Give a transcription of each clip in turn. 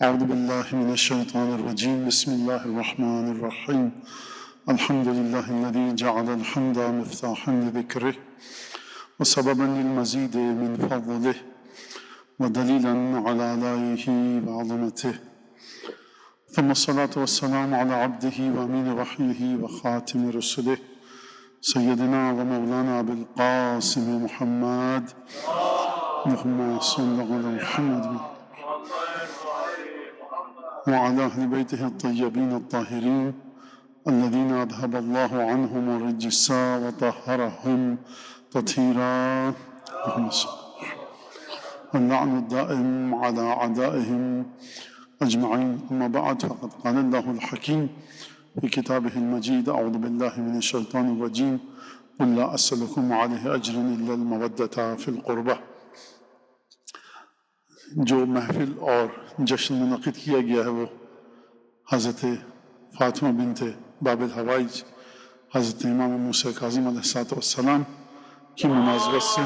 أعوذ بالله من الشيطان الرجيم بسم الله الرحمن الرحيم الحمد لله الذي جعل الحمد مفتاحا لذكره وسببا للمزيد من فضله ودليلا على آلائه وعظمته ثم الصلاة والسلام على عبده وأمين وحيه وخاتم رسله سيدنا ومولانا أبي القاسم محمد اللهم صل على محمد وعلى أهل بيته الطيبين الطاهرين الذين أذهب الله عنهم الرجس وطهرهم تطهيرا اللعن الدائم على أعدائهم أجمعين. أما بعد فقد قال الله الحكيم في كتابه المجيد أعوذ بالله من الشيطان الرجيم قل لا أسألكم عليه أجر إلا المودة في القربة. جو محفل اور جشن منعقد کیا گیا ہے وہ حضرت فاطمہ بنت باب الحوائج حضرت امام موسیٰ کاظم علیہ السلام کی مناسبت سے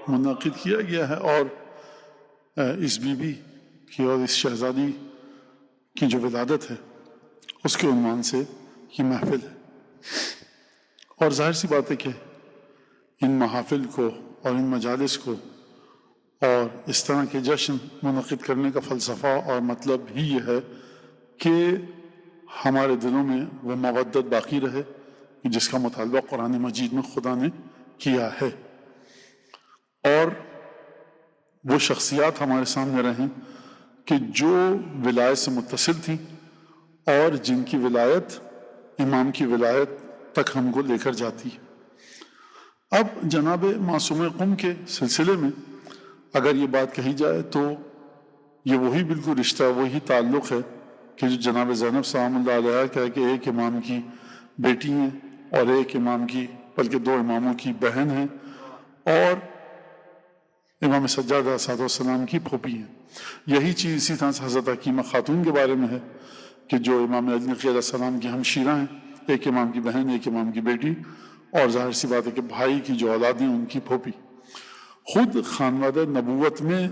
منعقد کیا گیا ہے، اور اس بی بی کی اور اس شہزادی کی جو ولادت ہے اس کے عنوان سے یہ محفل ہے. اور ظاہر سی بات ہے کہ ان محافل کو اور ان مجالس کو اور اس طرح کے جشن منعقد کرنے کا فلسفہ اور مطلب ہی یہ ہے کہ ہمارے دلوں میں وہ مودت باقی رہے جس کا مطالبہ قرآن مجید میں خدا نے کیا ہے، اور وہ شخصیات ہمارے سامنے رہیں کہ جو ولایت سے متصل تھیں اور جن کی ولایت امام کی ولایت تک ہم کو لے کر جاتی ہے. اب جناب معصوم قم کے سلسلے میں اگر یہ بات کہی جائے تو یہ وہی بالکل رشتہ وہی تعلق ہے کہ جو جناب زینب سلام اللہ علیہ کا ہے کہ ایک امام کی بیٹی ہیں اور ایک امام کی بلکہ دو اماموں کی بہن ہیں اور امام سجاد علیہ السلام کی پھوپھی ہیں. یہی چیز اسی طرح سے حضرت حکیمہ خاتون کے بارے میں ہے کہ جو امام علی علیہ السلام کی ہمشیرہ ہیں، ایک امام کی بہن ایک امام کی بیٹی، اور ظاہر سی بات ہے کہ بھائی کی جو اولادیں ان کی پھوپھی. خود خانوادہ نبوت میں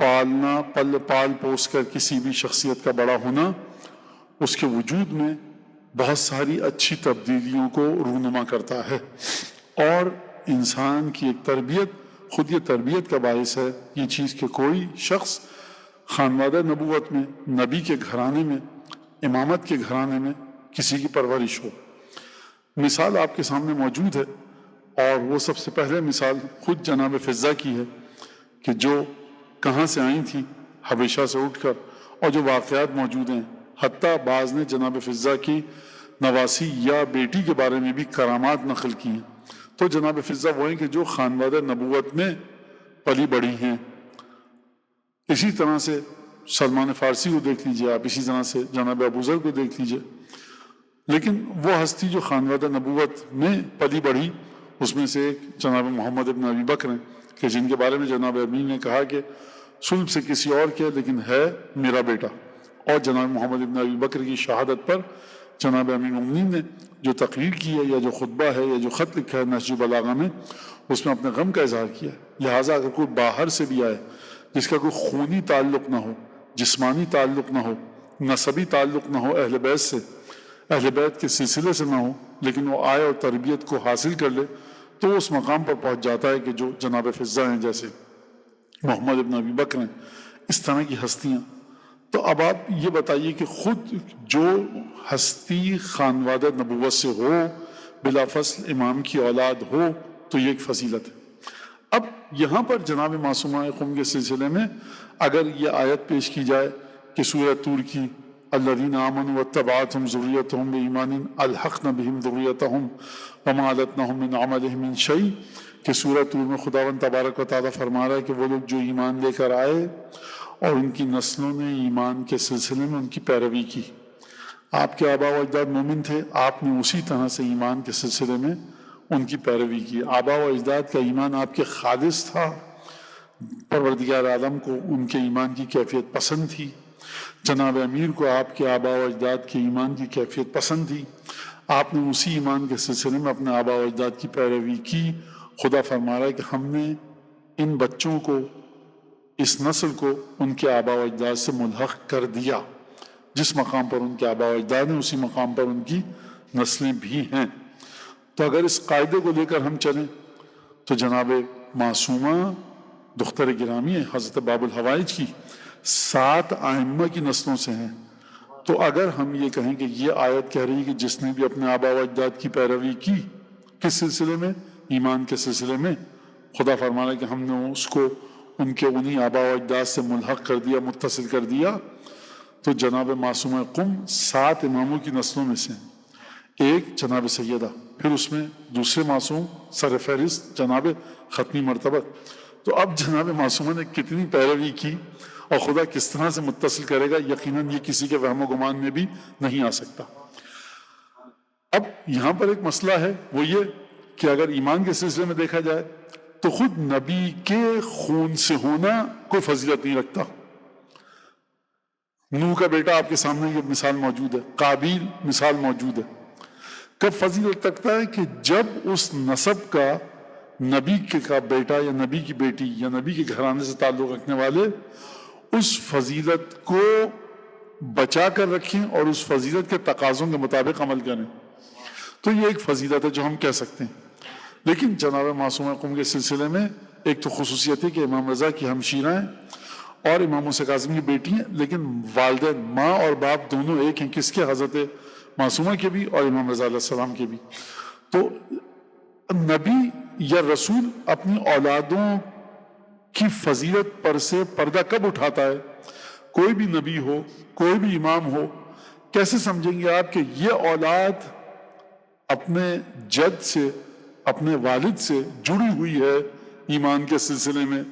پالنا پال پوس کر کسی بھی شخصیت کا بڑا ہونا اس کے وجود میں بہت ساری اچھی تبدیلیوں کو رونما کرتا ہے، اور انسان کی ایک تربیت خود یہ تربیت کا باعث ہے یہ چیز کہ کوئی شخص خانوادہ نبوت میں نبی کے گھرانے میں امامت کے گھرانے میں کسی کی پرورش ہو. مثال آپ کے سامنے موجود ہے، اور وہ سب سے پہلے مثال خود جناب فضہ کی ہے کہ جو کہاں سے آئی تھی حبشہ سے اٹھ کر، اور جو واقعات موجود ہیں حتیٰ بعض نے جناب فضہ کی نواسی یا بیٹی کے بارے میں بھی کرامات نقل کی ہیں. تو جناب فضہ وہ ہیں کہ جو خانوادہ نبوت میں پلی بڑھی ہیں. اسی طرح سے سلمان فارسی کو دیکھ لیجئے آپ، اسی طرح سے جناب ابوذر کو دیکھ لیجئے. لیکن وہ ہستی جو خانوادہ نبوت میں پلی بڑھی اس میں سے ایک جناب محمد ابن ابی بکر ہیں کہ جن کے بارے میں جناب امین نے کہا کہ صلب سے کسی اور کے لیکن ہے میرا بیٹا. اور جناب محمد ابن ابی بکر کی شہادت پر جناب امین المومنین نے جو تقریر کی ہے یا جو خطبہ ہے یا جو خط لکھا ہے نہج البلاغہ میں اس میں اپنے غم کا اظہار کیا ہے. لہٰذا اگر کوئی باہر سے بھی آئے جس کا کوئی خونی تعلق نہ ہو، جسمانی تعلق نہ ہو، نسبی تعلق نہ ہو، اہل بیت سے اہل بیت کے سلسلے سے نہ ہو، لیکن وہ آئے اور تربیت کو حاصل کر لے تو اس مقام پر پہنچ جاتا ہے کہ جو جناب فضہ ہیں جیسے محمد ابن ابی بکر ہیں، اس طرح کی ہستیاں. تو اب آپ یہ بتائیے کہ خود جو ہستی خانوادہ نبوت سے ہو بلا فصل امام کی اولاد ہو تو یہ ایک فضیلت ہے. اب یہاں پر جناب معصومہ قم کے سلسلے میں اگر یہ آیت پیش کی جائے کہ سورہ طور کی الذین آمنوا واتبعتهم ذریتهم بایمان الحقنا بهم ذریتهم وما علتناهم من عملهم من شیء، کہ سورہ طور میں خداوند تبارک و تعالیٰ فرما رہا ہے کہ وہ لوگ جو ایمان لے کر آئے اور ان کی نسلوں نے ایمان کے سلسلے میں ان کی پیروی کی. آپ کے آبا و اجداد مومن تھے، آپ نے اسی طرح سے ایمان کے سلسلے میں ان کی پیروی کی. آبا و اجداد کا ایمان آپ کے خالص تھا، پروردگار عالم کو ان کے ایمان کی کیفیت پسند تھی. جناب امیر کو آپ کے آبا و اجداد کے ایمان کی کیفیت پسند تھی، آپ نے اسی ایمان کے سلسلے میں اپنے آبا و اجداد کی پیروی کی. خدا فرما رہا ہے کہ ہم نے ان بچوں کو، اس نسل کو ان کے آباء و اجداد سے ملحق کر دیا. جس مقام پر ان کے آباء و اجداد ہیں اسی مقام پر ان کی نسلیں بھی ہیں. تو اگر اس قاعدے کو لے کر ہم چلیں تو جناب معصومہ دختر گرامی ہے حضرت باب الحوائج کی 7 ائمہ کی نسلوں سے ہیں. تو اگر ہم یہ کہیں کہ یہ آیت کہہ رہی ہے کہ جس نے بھی اپنے آباء و اجداد کی پیروی کی، کس سلسلے میں؟ ایمان کے سلسلے میں. خدا فرمانا کہ ہم نے اس کو ان کے انہی آباء و اجداد سے ملحق کر دیا، متصل کر دیا. تو جناب معصومہ قم 7 اماموں کی نسلوں میں سے ہیں. ایک جناب سیدہ، پھر اس میں دوسرے معصوم سر فہرست جناب ختمی مرتبہ. تو اب جناب معصومہ نے کتنی پیروی کی اور خدا کس طرح سے متصل کرے گا، یقیناً یہ کسی کے وہم و گمان میں بھی نہیں آ سکتا. اب یہاں پر ایک مسئلہ ہے، وہ یہ کہ اگر ایمان کے سلسلے میں دیکھا جائے تو خود نبی کے خون سے ہونا کوئی فضیلت نہیں رکھتا. نوح کا بیٹا آپ کے سامنے یہ مثال موجود ہے، قابیل مثال موجود ہے. کب فضیلت رکھتا ہے؟ کہ جب اس نسب کا نبی کا بیٹا یا نبی کی بیٹی یا نبی کے گھرانے سے تعلق رکھنے والے اس فضیلت کو بچا کر رکھیں اور اس فضیلت کے تقاضوں کے مطابق عمل کریں. تو یہ ایک فضیلت ہے جو ہم کہہ سکتے ہیں. لیکن جناب معصومہ قم کے سلسلے میں ایک تو خصوصیت ہے کہ امام رضا کی ہمشیرہ ہیں اور امام موسیٰ کاظم کی بیٹی ہیں، لیکن والدین ماں اور باپ دونوں ایک ہیں. کس کے؟ حضرت معصومہ کے بھی اور امام رضا علیہ السلام کے بھی. تو نبی یا رسول اپنی اولادوں کی فضیلت پر سے پردہ کب اٹھاتا ہے؟ کوئی بھی نبی ہو، کوئی بھی امام ہو، کیسے سمجھیں گے آپ کہ یہ اولاد اپنے جد سے، اپنے والد سے جڑی ہوئی ہے ایمان کے سلسلے میں؟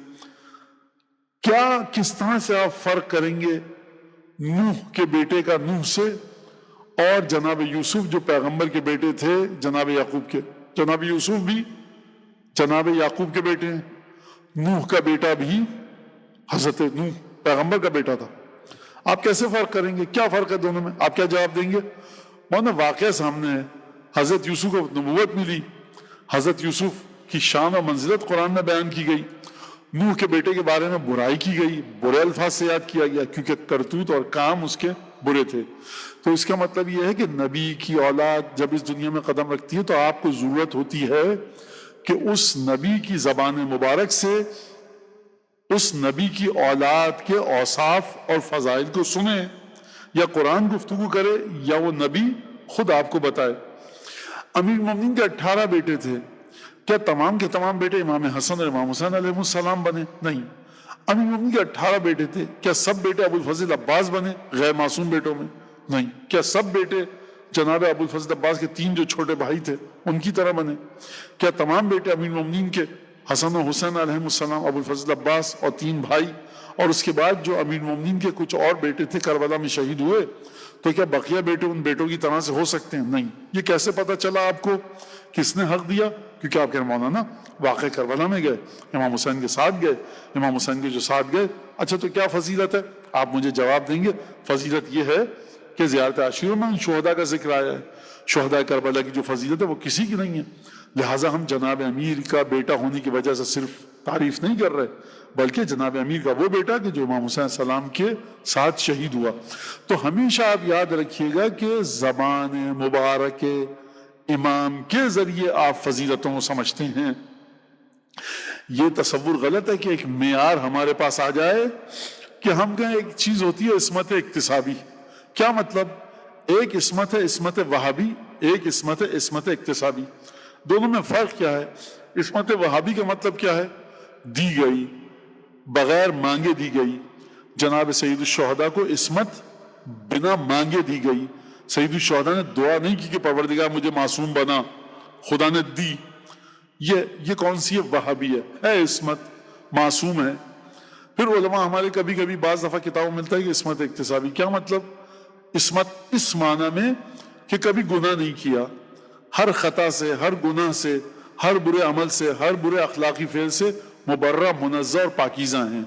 کیا کس طرح سے آپ فرق کریں گے نوح کے بیٹے کا نوح سے اور جناب یوسف جو پیغمبر کے بیٹے تھے جناب یعقوب کے؟ جناب یوسف بھی جناب یعقوب کے بیٹے ہیں، نوح کا بیٹا بھی حضرت نوح پیغمبر کا بیٹا تھا. آپ کیسے فرق کریں گے؟ کیا فرق ہے دونوں میں؟ آپ کیا جواب دیں گے؟ مولانا واقعہ سامنے ہے. حضرت یوسف کو نبوت ملی، حضرت یوسف کی شان اور منزلت قرآن میں بیان کی گئی. نوح کے بیٹے کے بارے میں برائی کی گئی، برے الفاظ سے یاد کیا گیا کیونکہ کرتوت اور کام اس کے برے تھے. تو اس کا مطلب یہ ہے کہ نبی کی اولاد جب اس دنیا میں قدم رکھتی ہے تو آپ کو ضرورت ہوتی ہے کہ اس نبی کی زبان مبارک سے اس نبی کی اولاد کے اوصاف اور فضائل کو سنیں، یا قرآن گفتگو کرے یا وہ نبی خود آپ کو بتائے. امیر المومنین کے 18 بیٹے تھے. کیا تمام کے تمام بیٹے امام حسن اور امام حسین علیہ السلام بنے؟ نہیں. امیر المومنین کے 18 بیٹے تھے. کیا سب بیٹے ابو الفضل عباس بنے غیر معصوم بیٹوں میں؟ نہیں. کیا سب بیٹے جناب ابو الفضل عباس کے 3 جو چھوٹے بھائی تھے ان کی طرح بنے؟ کیا تمام بیٹے امیر المومنین کے حسن و حسین علیہ السلام، ابو الفضل عباس اور 3 بھائی، اور اس کے بعد جو امیر المومنین کے کچھ اور بیٹے تھے کربلا میں شہید ہوئے، تو کیا بقیہ بیٹے ان بیٹوں کی طرح سے ہو سکتے ہیں؟ نہیں. یہ کیسے پتا چلا آپ کو؟ کس نے حق دیا؟ کیونکہ آپ کے مولانا واقع کربلا میں گئے، امام حسین کے ساتھ گئے، امام حسین کے جو ساتھ گئے. اچھا تو کیا فضیلت ہے؟ آپ مجھے جواب دیں گے فضیلت یہ ہے کہ زیارت عاشور میں شہداء کا ذکر آیا ہے. شہداء کربلا کی جو فضیلت ہے وہ کسی کی نہیں ہے. لہٰذا ہم جناب امیر کا بیٹا ہونے کی وجہ سے صرف تعریف نہیں کر رہے، بلکہ جناب امیر کا وہ بیٹا کہ جو امام حسین السلام کے ساتھ شہید ہوا. تو ہمیشہ آپ یاد رکھیے گا کہ زبان مبارک امام کے ذریعے آپ فضیلتوں کو سمجھتے ہیں. یہ تصور غلط ہے کہ ایک معیار ہمارے پاس آ جائے کہ ہم کہیں ایک چیز ہوتی ہے عصمت اکتسابی. کیا مطلب؟ ایک عصمت ہے عصمت وہابی، ایک عصمت ہے عصمت اکتسابی. دونوں میں فرق کیا ہے؟ عصمت وہابی کا مطلب کیا ہے؟ دی گئی، بغیر مانگے دی گئی. جناب سید الشہداء کو عصمت بنا مانگے دی گئی. سید الشہداء نے دعا نہیں کی کہ پروردگار مجھے معصوم بنا، خدا نے دی. یہ کون سی ہے؟ وہابی ہے عصمت، معصوم ہے. پھر علماء ہمارے کبھی کبھی بعض دفعہ کتابوں ملتا ہے کہ عصمت اکتسابی. کیا مطلب؟ عصمت اس معنی میں کہ کبھی گناہ نہیں کیا، ہر خطا سے، ہر گناہ سے، ہر برے عمل سے، ہر برے اخلاقی فعل سے مبرہ، منزہ اور پاکیزہ ہیں.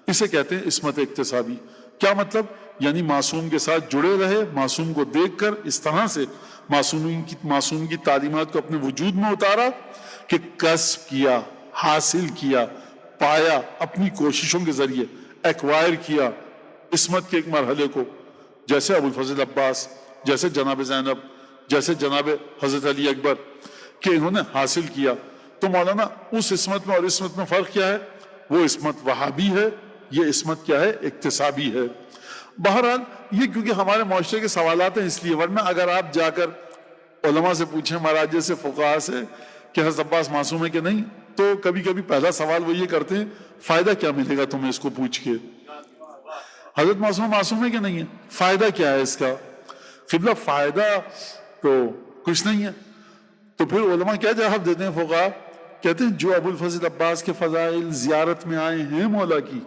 اسے کہتے ہیں عصمت اکتسابی. کیا مطلب؟ یعنی معصوم کے ساتھ جڑے رہے، معصوم کو دیکھ کر اس طرح سے معصوم کی تعلیمات کو اپنے وجود میں اتارا کہ کسب کیا، حاصل کیا، پایا اپنی کوششوں کے ذریعے، ایکوائر کیا عصمت کے ایک مرحلے کو، جیسے ابو الفضل عباس، جیسے جناب زینب، جیسے جناب حضرت علی اکبر، کہ انہوں نے حاصل کیا. تو مولانا اس عصمت میں اور عصمت میں فرق کیا ہے؟ وہ عصمت وہابی ہے، یہ عصمت کیا ہے؟ اکتسابی ہے. بہرحال یہ کیونکہ ہمارے معاشرے کے سوالات ہیں اس لیے، ورنہ اگر آپ جا کر علماء سے پوچھیں، مراجع سے، فقہاء سے کہ حضرت عباس معصوم ہے کہ نہیں، تو کبھی کبھی پہلا سوال وہ یہ کرتے ہیں فائدہ کیا ملے گا تمہیں اس کو پوچھ کے؟ حضرت معصوم ہے کہ نہیں ہے؟ فائدہ کیا ہے اس کا؟ قبلہ فائدہ تو کچھ نہیں ہے. تو پھر علماء کیا جواب دیتے ہیں فقہاء؟ کہتے ہیں جو ابو الفضل عباس کے فضائل زیارت میں آئے ہیں مولا کی،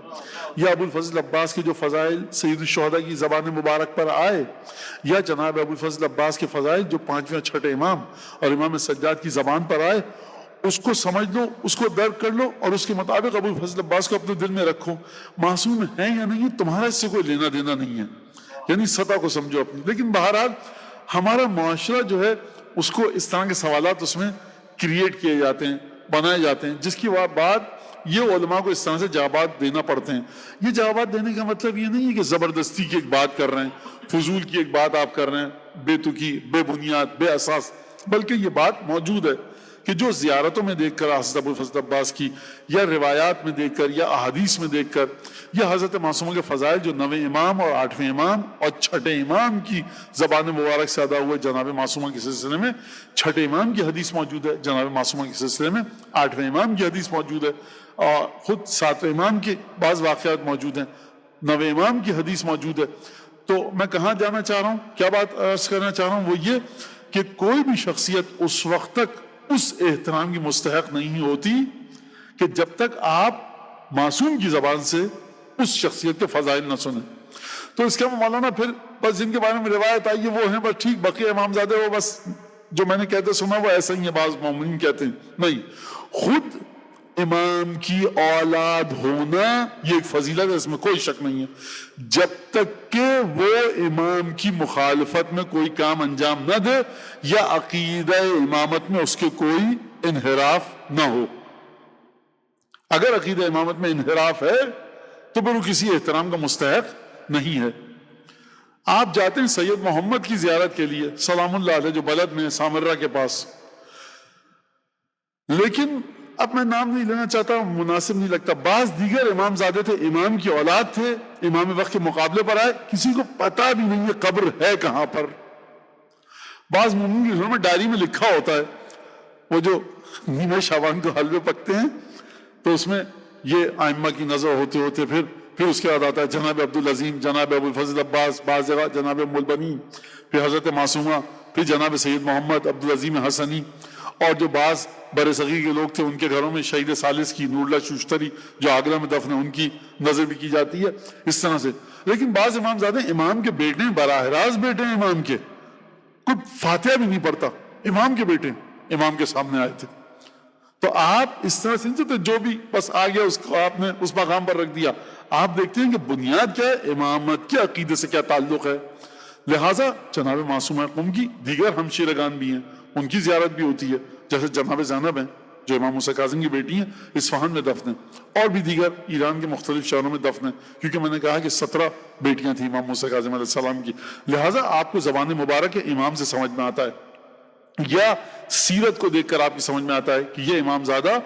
یا ابو الفضل عباس کے جو فضائل سید الشہداء کی زبان مبارک پر آئے، یا جناب ابو الفضل عباس کے فضائل جو 5ویں 6 امام اور امام سجاد کی زبان پر آئے، اس کو سمجھ لو، اس کو درک کر لو، اور اس کے مطابق ابو الفضل عباس کو اپنے دل میں رکھو. معصوم ہے یا نہیں ہے تمہارا اس سے کوئی لینا دینا نہیں ہے، یعنی سطح کو سمجھو اپنی. لیکن بہرحال ہمارا معاشرہ جو ہے اس کو اس طرح کے سوالات اس میں کریٹ کیے جاتے ہیں، بنائے جاتے ہیں، جس کی بعد یہ علماء کو اس طرح سے جوابات دینا پڑتے ہیں. یہ جوابات دینے کا مطلب یہ نہیں ہے کہ زبردستی کی ایک بات کر رہے ہیں، فضول کی ایک بات آپ کر رہے ہیں، بے تکی، بے بنیاد، بے اساس، بلکہ یہ بات موجود ہے کہ جو زیارتوں میں دیکھ کر حضرت ابو الفضل عباس کی، یا روایات میں دیکھ کر، یا احادیث میں دیکھ کر، یا حضرت معصوموں کے فضائل جو 9ویں امام اور 8ویں امام اور 6 امام کی زبان مبارک سے ادا ہوئے، جناب معصومہ کے سلسلے میں 6 امام کی حدیث موجود ہے، جناب معصومہ کے سلسلے میں 8ویں امام کی حدیث موجود ہے، اور خود 7ویں امام کے بعض واقعات موجود ہیں، 9ویں امام کی حدیث موجود ہے. تو میں کہاں جانا چاہ رہا ہوں، کیا بات عرض کرنا چاہ رہا ہوں، وہ یہ کہ کوئی بھی شخصیت اس وقت تک اس احترام کی مستحق نہیں ہوتی کہ جب تک آپ معصوم کی زبان سے اس شخصیت کے فضائل نہ سنیں. تو اس کے مولانا پھر بس جن کے بارے میں روایت آئی ہے وہ ہیں بس ٹھیک، بقیہ امامزادے وہ بس جو میں نے کہتے سنا وہ ایسا ہی ہے، بعض مومنین کہتے ہیں نہیں. خود امام کی اولاد ہونا یہ ایک فضیلت ہے، اس میں کوئی شک نہیں ہے، جب تک کہ وہ امام کی مخالفت میں کوئی کام انجام نہ دے یا عقیدہ امامت میں اس کے کوئی انحراف نہ ہو. اگر عقیدہ امامت میں انحراف ہے تو پھر وہ کسی احترام کا مستحق نہیں ہے. آپ جاتے ہیں سید محمد کی زیارت کے لیے سلام اللہ علیہ، جو بلد میں سامرہ کے پاس، لیکن اب میں نام نہیں لینا چاہتا، مناسب نہیں لگتا، بعض دیگر امام زادے تھے، امام کی اولاد تھے، امام وقت کے مقابلے پر آئے، کسی کو پتا بھی نہیں ہے قبر ہے کہاں پر. بعض مومن کی گھروں میں ڈائری میں لکھا ہوتا ہے، وہ جو نیمہ شعبان کو حلوے پکتے ہیں تو اس میں یہ ائمہ کی نظر ہوتے ہوتے پھر اس کے بعد آتا ہے جناب عبدالعظیم، جناب ابو الفضل عباس، بعض جگہ جناب ام البنین، پھر حضرت معصومہ، پھر جناب سید محمد عبدالعظیم حسنی، اور جو بعض بر صغیر کے لوگ تھے ان کے گھروں میں شہید ثالث کی نور اللہ شوشتری جو آگرہ میں دفن ہے ان کی نظر بھی کی جاتی ہے اس طرح سے. لیکن بعض امام زادے امام کے بیٹے ہیں، براہ راست بیٹے ہیں امام کے، کوئی فاتحہ بھی نہیں پڑھتا، امام کے بیٹے امام کے سامنے آئے تھے. تو آپ اس طرح سے جو بھی بس آ گیا اس کو آپ نے اس مقام پر رکھ دیا. آپ دیکھتے ہیں کہ بنیاد کیا ہے، امامت کے عقیدے سے کیا تعلق ہے. لہٰذا جناب معصومہ قم کی دیگر ہمشیرگان بھی ہیں، ان کی زیارت بھی ہوتی ہے، جیسے جناب زینب ہیں جو امام موسیٰ کاظم کی بیٹی ہیں، اصفہان میں دفن ہیں، اور بھی دیگر ایران کے مختلف شہروں میں دفن ہیں، کیونکہ میں نے کہا کہ 17 بیٹیاں تھیں امام موسیٰ کاظم علیہ السلام کی. لہٰذا آپ کو زبان مبارک امام سے سمجھ میں آتا ہے، یا سیرت کو دیکھ کر آپ کی سمجھ میں آتا ہے کہ یہ امام زادہ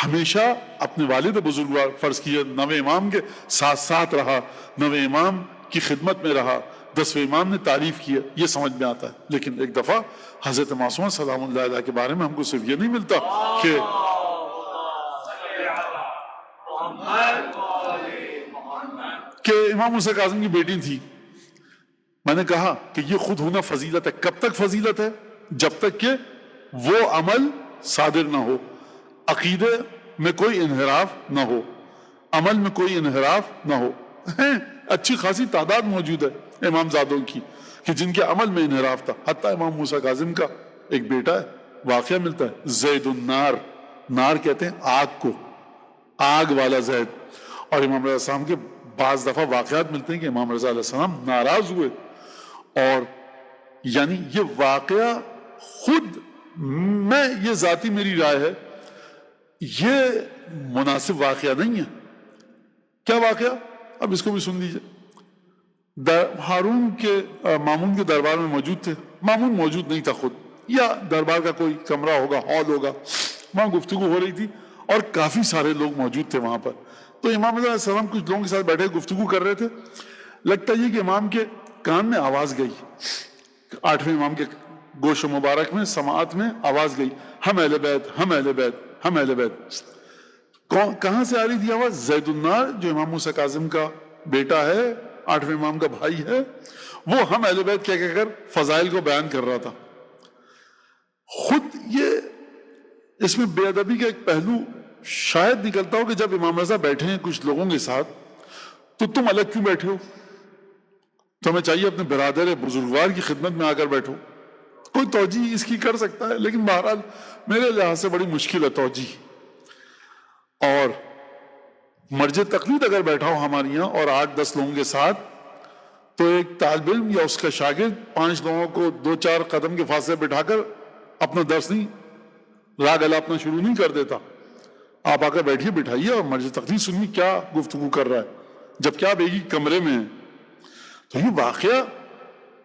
ہمیشہ اپنے والد بزرگوار فرض کیے 9ویں امام کے ساتھ ساتھ رہا، 9ویں امام کی خدمت میں رہا، 10ویں امام نے تعریف کی، یہ سمجھ میں آتا ہے. لیکن ایک دفعہ حضرت معصومہ سلام اللہ علیہ کے بارے میں ہم کو صرف یہ نہیں ملتا کہ امام موسیٰ کاظم کی بیٹی تھی. میں نے کہا کہ یہ خود ہونا فضیلت ہے. کب تک فضیلت ہے؟ جب تک کہ وہ عمل صادر نہ ہو، عقیدے میں کوئی انحراف نہ ہو، عمل میں کوئی انحراف نہ ہو. اچھی خاصی تعداد موجود ہے امام زادوں کی کہ جن کے عمل میں انحراف تھا. حتیٰ امام موسیٰ کاظم کا ایک بیٹا ہے، واقعہ ملتا ہے زید النار، نار کہتے ہیں آگ کو، آگ والا زید. اور امام رضا السلام کے بعض دفعہ واقعات ملتے ہیں کہ امام رضا علیہ السلام ناراض ہوئے، اور یعنی یہ واقعہ خود میں یہ ذاتی میری رائے ہے، یہ مناسب واقعہ نہیں ہے. کیا واقعہ؟ اب اس کو بھی سن لیجیے. ہارون کے مامون کے دربار میں موجود تھے. مامون موجود نہیں تھا خود، یا دربار کا کوئی کمرہ ہوگا، ہال ہوگا، وہاں گفتگو ہو رہی تھی اور کافی سارے لوگ موجود تھے وہاں پر. تو امام علیہ السلام کچھ لوگوں کے ساتھ بیٹھے گفتگو کر رہے تھے. لگتا یہ کہ امام کے کان میں آواز گئی، 8ویں امام کے گوش مبارک میں، سماعت میں آواز گئی، ہم اہل بیت، ہم اہل بیت، ہم اہل بیت. کہاں سے آ رہی تھی آواز؟ زید النار جو امام موسیٰ کاظم کا بیٹا ہے، 8ویں امام کا بھائی ہے، وہ ہم اہل بیت کہہ کر فضائل کو بیان کر رہا تھا. خود یہ اس میں بے ادبی کا ایک پہلو شاید نکلتا ہو کہ جب امام رضا بیٹھے ہیں کچھ لوگوں کے ساتھ تو تم الگ کیوں بیٹھے ہو؟ تمہیں چاہیے اپنے برادر بزرگوار کی خدمت میں آ کر بیٹھو. کوئی توجیہ اس کی کر سکتا ہے، لیکن بہرحال میرے لحاظ سے بڑی مشکل ہے توجیہ. اور مرجع تقلید اگر بیٹھا ہو ہمارے یہاں اور 8-10 لوگوں کے ساتھ، تو ایک طالب علم یا اس کا شاگرد 5 لوگوں کو 2-4 قدم کے فاصلے بٹھا کر اپنا درس نہیں راگ الا اپنا شروع نہیں کر دیتا. آپ آ کر بیٹھیے، بٹھائیے اور مرجع تقلید سنیے کیا گفتگو کر رہا ہے، جبکہ آپ ایک ہی کمرے میں ہیں. تو یہ واقعہ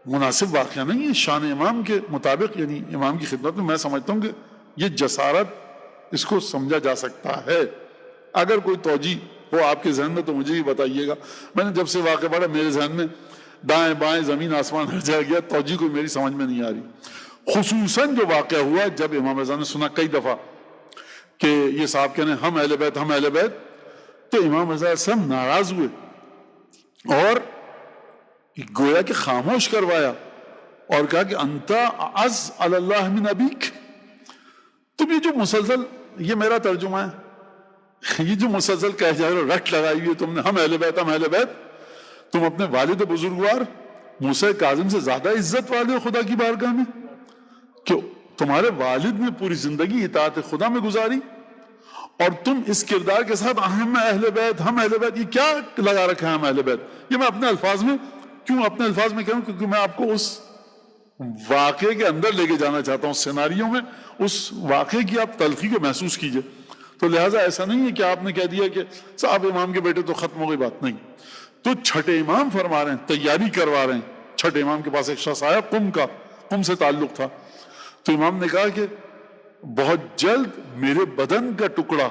مناسب واقعہ نہیں ہے شان امام کے مطابق. یعنی امام کی خدمت میں سمجھتا ہوں کہ یہ جسارت، اس کو سمجھا جا سکتا ہے. اگر کوئی توجیہ ہو آپ کے ذہن میں تو مجھے بھی بتائیے گا. میں نے جب سے واقعہ پڑھا میرے ذہن میں دائیں بائیں زمین آسمان ہر جا گیا، توجیہ کوئی میری سمجھ میں نہیں آ رہی. خصوصاً جو واقعہ ہوا جب امام رضا نے سنا کئی دفعہ کہ یہ صاحب کہنے ہم اہل بیت، ہم اہل بیت، تو امام رضا سے ناراض ہوئے اور گویا کہ خاموش کروایا اور کہا کہ انتا اعز علی اللہ من ابیک. تم یہ جو مسلسل، یہ میرا ترجمہ ہے، یہ جو مسلسل کہہ جا رہے ہو، رٹ لگائی ہوئی تم نے ہم اہل بیت، ہم اہل بیت، تم اپنے والد بزرگوار موسیٰ کاظم سے زیادہ عزت والے ہو خدا کی بارگاہ میں؟ کہ تمہارے والد نے پوری زندگی اطاعت خدا میں گزاری اور تم اس کردار کے ساتھ ہم اہل بیت، ہم اہل بیت، یہ کیا لگا رکھا ہے ہم اہل بیت؟ یہ میں اپنے الفاظ میں کیوں اپنے الفاظ میں کہوں؟ کیونکہ میں آپ کو اس واقعے کے اندر لے کے جانا چاہتا ہوں، سیناریوں میں اس واقعے کی آپ تلخی کو محسوس کیجئے. تو لہٰذا ایسا نہیں ہے کہ آپ نے کہہ دیا کہ صاحب امام کے بیٹے تو ختم ہو گئی بات. نہیں، تو چھٹے امام فرما رہے ہیں، تیاری کروا رہے ہیں. چھٹے امام کے پاس ایک شخص آیا، قم سے تعلق تھا. تو امام نے کہا کہ بہت جلد میرے بدن کا ٹکڑا،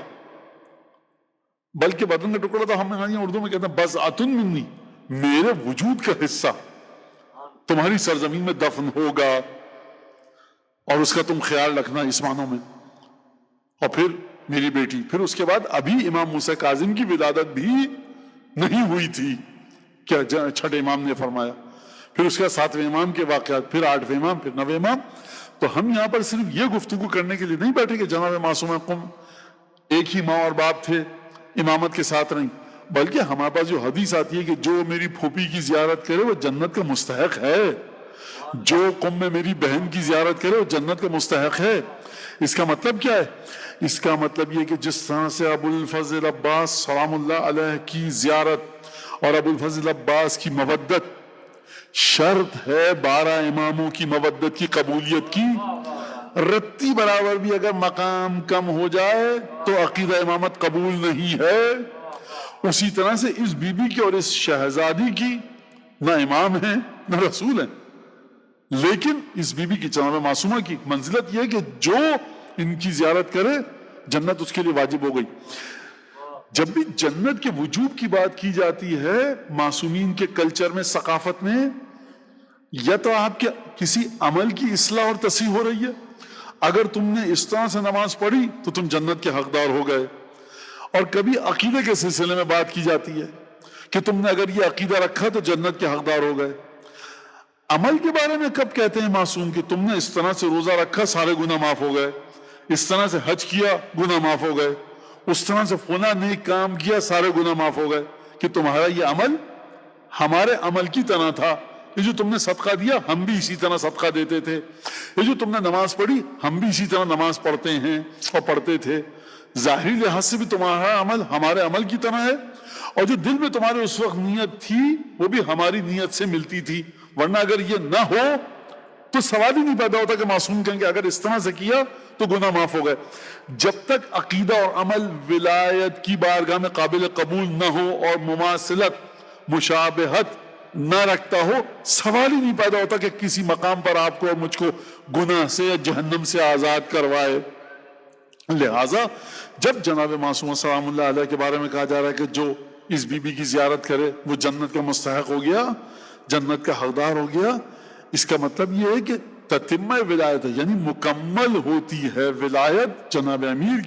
بلکہ بدن کا ٹکڑا تو ہم اردو میں کہتے ہیں بضعۃ منی، میرے وجود کا حصہ تمہاری سرزمین میں دفن ہوگا اور اس کا تم خیال رکھنا اس معنوں میں. اور پھر میری بیٹی، پھر اس کے بعد ابھی امام موسیٰ کاظم کی ولادت بھی نہیں ہوئی تھی، کیا چھٹے امام نے فرمایا. پھر اس کے بعد 7ویں امام کے واقعات، پھر 8ویں امام، پھر 9ویں امام. تو ہم یہاں پر صرف یہ گفتگو کرنے کے لیے نہیں بیٹھے کہ جناب معصومہ قم ایک ہی ماں اور باپ تھے، امامت کے ساتھ رہیں، بلکہ ہمارے پاس جو حدیث آتی ہے کہ جو میری پھوپھی کی زیارت کرے وہ جنت کا مستحق ہے، جو قم میں میری بہن کی زیارت کرے وہ جنت کا مستحق ہے. اس کا مطلب کیا ہے؟ اس کا مطلب یہ کہ جس طرح سے ابو الفضل عباس سلام اللہ علیہ کی زیارت اور ابو الفضل عباس کی مودت شرط ہے 12 اماموں کی مودت کی قبولیت کی، رتی برابر بھی اگر مقام کم ہو جائے تو عقیدہ امامت قبول نہیں ہے. اسی طرح سے اس بی بی کی اور اس شہزادی کی نہ امام ہیں نہ رسول ہیں، لیکن اس بی بی کی جناب معصومہ کی منزلت یہ ہے کہ جو ان کی زیارت کرے جنت اس کے لیے واجب ہو گئی. جب بھی جنت کے وجوب کی بات کی جاتی ہے معصومین کے کلچر میں، ثقافت میں، یا تو آپ کے کسی عمل کی اصلاح اور تصحیح ہو رہی ہے. اگر تم نے اس طرح سے نماز پڑھی تو تم جنت کے حقدار ہو گئے. اور کبھی عقیدے کے سلسلے میں بات کی جاتی ہے کہ تم نے اگر یہ عقیدہ رکھا تو جنت کے حقدار ہو گئے. عمل کے بارے میں کب کہتے ہیں معصوم کہ تم نے اس طرح سے روزہ رکھا سارے گناہ معاف ہو گئے، اس طرح سے حج کیا گناہ معاف ہو گئے، اس طرح سے فلاں نیک کام کیا سارے گناہ معاف ہو گئے، کہ تمہارا یہ عمل ہمارے عمل کی طرح تھا. یہ جو تم نے صدقہ دیا ہم بھی اسی طرح صدقہ دیتے تھے، یہ جو تم نے نماز پڑھی ہم بھی اسی طرح نماز پڑھتے ہیں اور پڑھتے تھے. ظاہری لحاظ سے بھی تمہارا عمل ہمارے عمل کی طرح ہے، اور جو دل میں تمہارے اس وقت نیت تھی وہ بھی ہماری نیت سے ملتی تھی. ورنہ اگر یہ نہ ہو تو سوال ہی نہیں پیدا ہوتا کہ معصوم کہیں کہ اگر اس طرح سے کیا تو گناہ معاف ہو گئے. جب تک عقیدہ اور عمل ولایت کی بارگاہ میں قابل قبول نہ ہو اور مماثلت مشابہت نہ رکھتا ہو، سوال ہی نہیں پیدا ہوتا کہ کسی مقام پر آپ کو اور مجھ کو گناہ سے یا جہنم سے آزاد کروائے. لہٰذا جب جناب معصومہ سلام اللہ علیہ کے بارے میں کہا جا رہا ہے کہ جو اس بی بی کی زیارت کرے وہ جنت کا مستحق ہو گیا، جنت کا حقدار ہو گیا، اس کا مطلب یہ ہے کہ تتمہ ولایت ہے، یعنی مکمل ہوتی ہے ولایت جناب امیر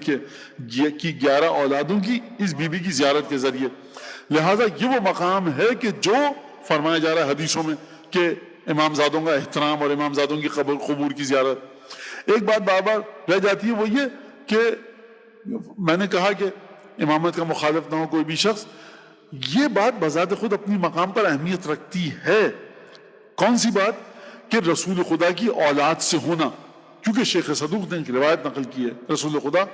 کی 11 اولادوں کی اس بی بی کی زیارت کے ذریعے. لہٰذا یہ وہ مقام ہے کہ جو فرمایا جا رہا ہے حدیثوں میں کہ امام زادوں کا احترام اور امام زادوں کی قبور کی زیارت. ایک بات بار بار رہ جاتی ہے، وہ یہ کہ میں نے کہا کہ امامت کا مخالف نہ ہو کوئی بھی شخص، یہ بات بذات خود اپنی مقام پر اہمیت رکھتی ہے. کون سی بات؟ کہ رسول خدا کی اولاد سے ہونا. کیونکہ شیخ صدوق نے ایک روایت نقل کی ہے، رسول خدا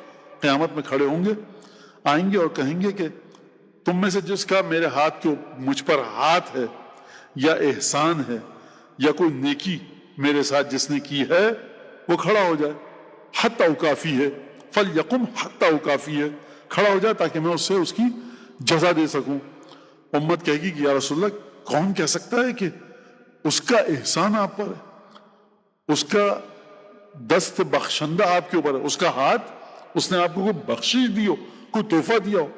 قیامت میں کھڑے ہوں گے، آئیں گے اور کہیں گے کہ تم میں سے جس کا میرے ہاتھ کے مجھ پر ہاتھ ہے یا احسان ہے یا کوئی نیکی میرے ساتھ جس نے کی ہے وہ کھڑا ہو جائے. حتی کافی ہے، فلیقم حتی کافی ہے، کھڑا ہو جائے تاکہ میں اس سے اس کی جزا دے سکوں. امت کہے گی کہ یا رسول اللہ کون کہہ سکتا ہے کہ اس کا احسان آپ پر ہے، اس کا دست بخشندہ آپ کے اوپر ہے، اس کا ہاتھ اس نے آپ کو کوئی بخشش دی ہو، کوئی تحفہ دیا ہو.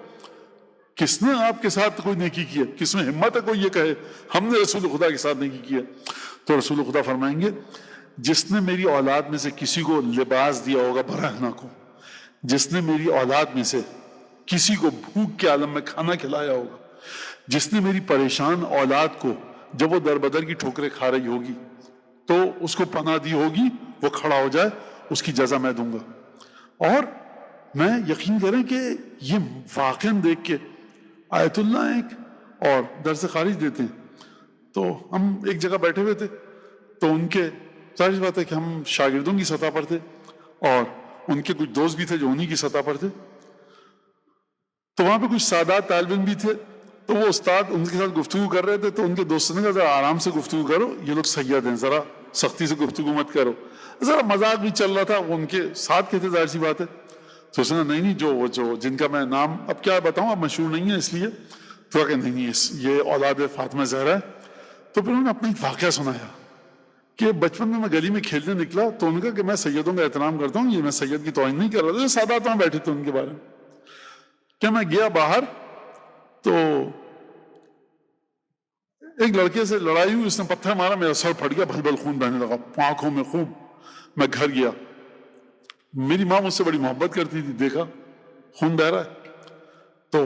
کس نے آپ کے ساتھ کوئی نیکی کی ہے؟ کس میں ہمت ہے کوئی یہ کہے ہم نے رسول خدا کے ساتھ نیکی کی ہے؟ تو رسول خدا فرمائیں گے جس نے میری اولاد میں سے کسی کو لباس دیا ہوگا برہنہ کو، جس نے میری اولاد میں سے کسی کو بھوک کے عالم میں کھانا کھلایا ہوگا، جس نے میری پریشان اولاد کو جب وہ در بدر کی ٹھوکریں کھا رہی ہوگی تو اس کو پناہ دی ہوگی، وہ کھڑا ہو جائے، اس کی جزا میں دوں گا. اور میں یقین کریں کہ یہ واقعاً دیکھ کے آیت اللہ ایک اور درس خارج دیتے ہیں. تو ہم ایک جگہ بیٹھے ہوئے تھے، تو ان کے ظاہر بات ہے کہ ہم شاگردوں کی سطح پر تھے اور ان کے کچھ دوست بھی تھے جو انہی کی سطح پر تھے. تو وہاں پہ کچھ سادات طالب علم بھی تھے، تو وہ استاد ان کے ساتھ گفتگو کر رہے تھے. تو ان کے دوستوں نے کہا ذرا آرام سے گفتگو کرو، یہ لوگ سید ہیں، ذرا سختی سے گفتگو مت کرو. ذرا مذاق بھی چل رہا تھا، وہ ان کے ساتھ کہتے ظاہر سی بات ہے. تو اس نے نہیں جو جن کا میں نام اب کیا بتاؤں، اب مشہور نہیں ہے اس لیے، تو کہ نہیں یہ اولاد فاطمہ زہرا ہے. تو پھر انہوں نے اپنا ایک واقعہ سنایا کہ بچپن میں گلی میں کھیلنے نکلا تو انہوں نے کہا کہ میں سیدوں کا احترام کرتا ہوں، یہ میں سید کی توہین نہیں کر رہا تھا، سادات وہاں بیٹھے تھے ان کے بارے میں. کہ میں گیا باہر تو ایک لڑکے سے لڑائی ہوئی، اس نے پتھر مارا، میرا سر پھٹ گیا، بھل بھل خون بہنے لگا آنکھوں میں خوب. میں گھر گیا، میری ماں مجھ سے بڑی محبت کرتی تھی، دیکھا خون بہ رہا ہے تو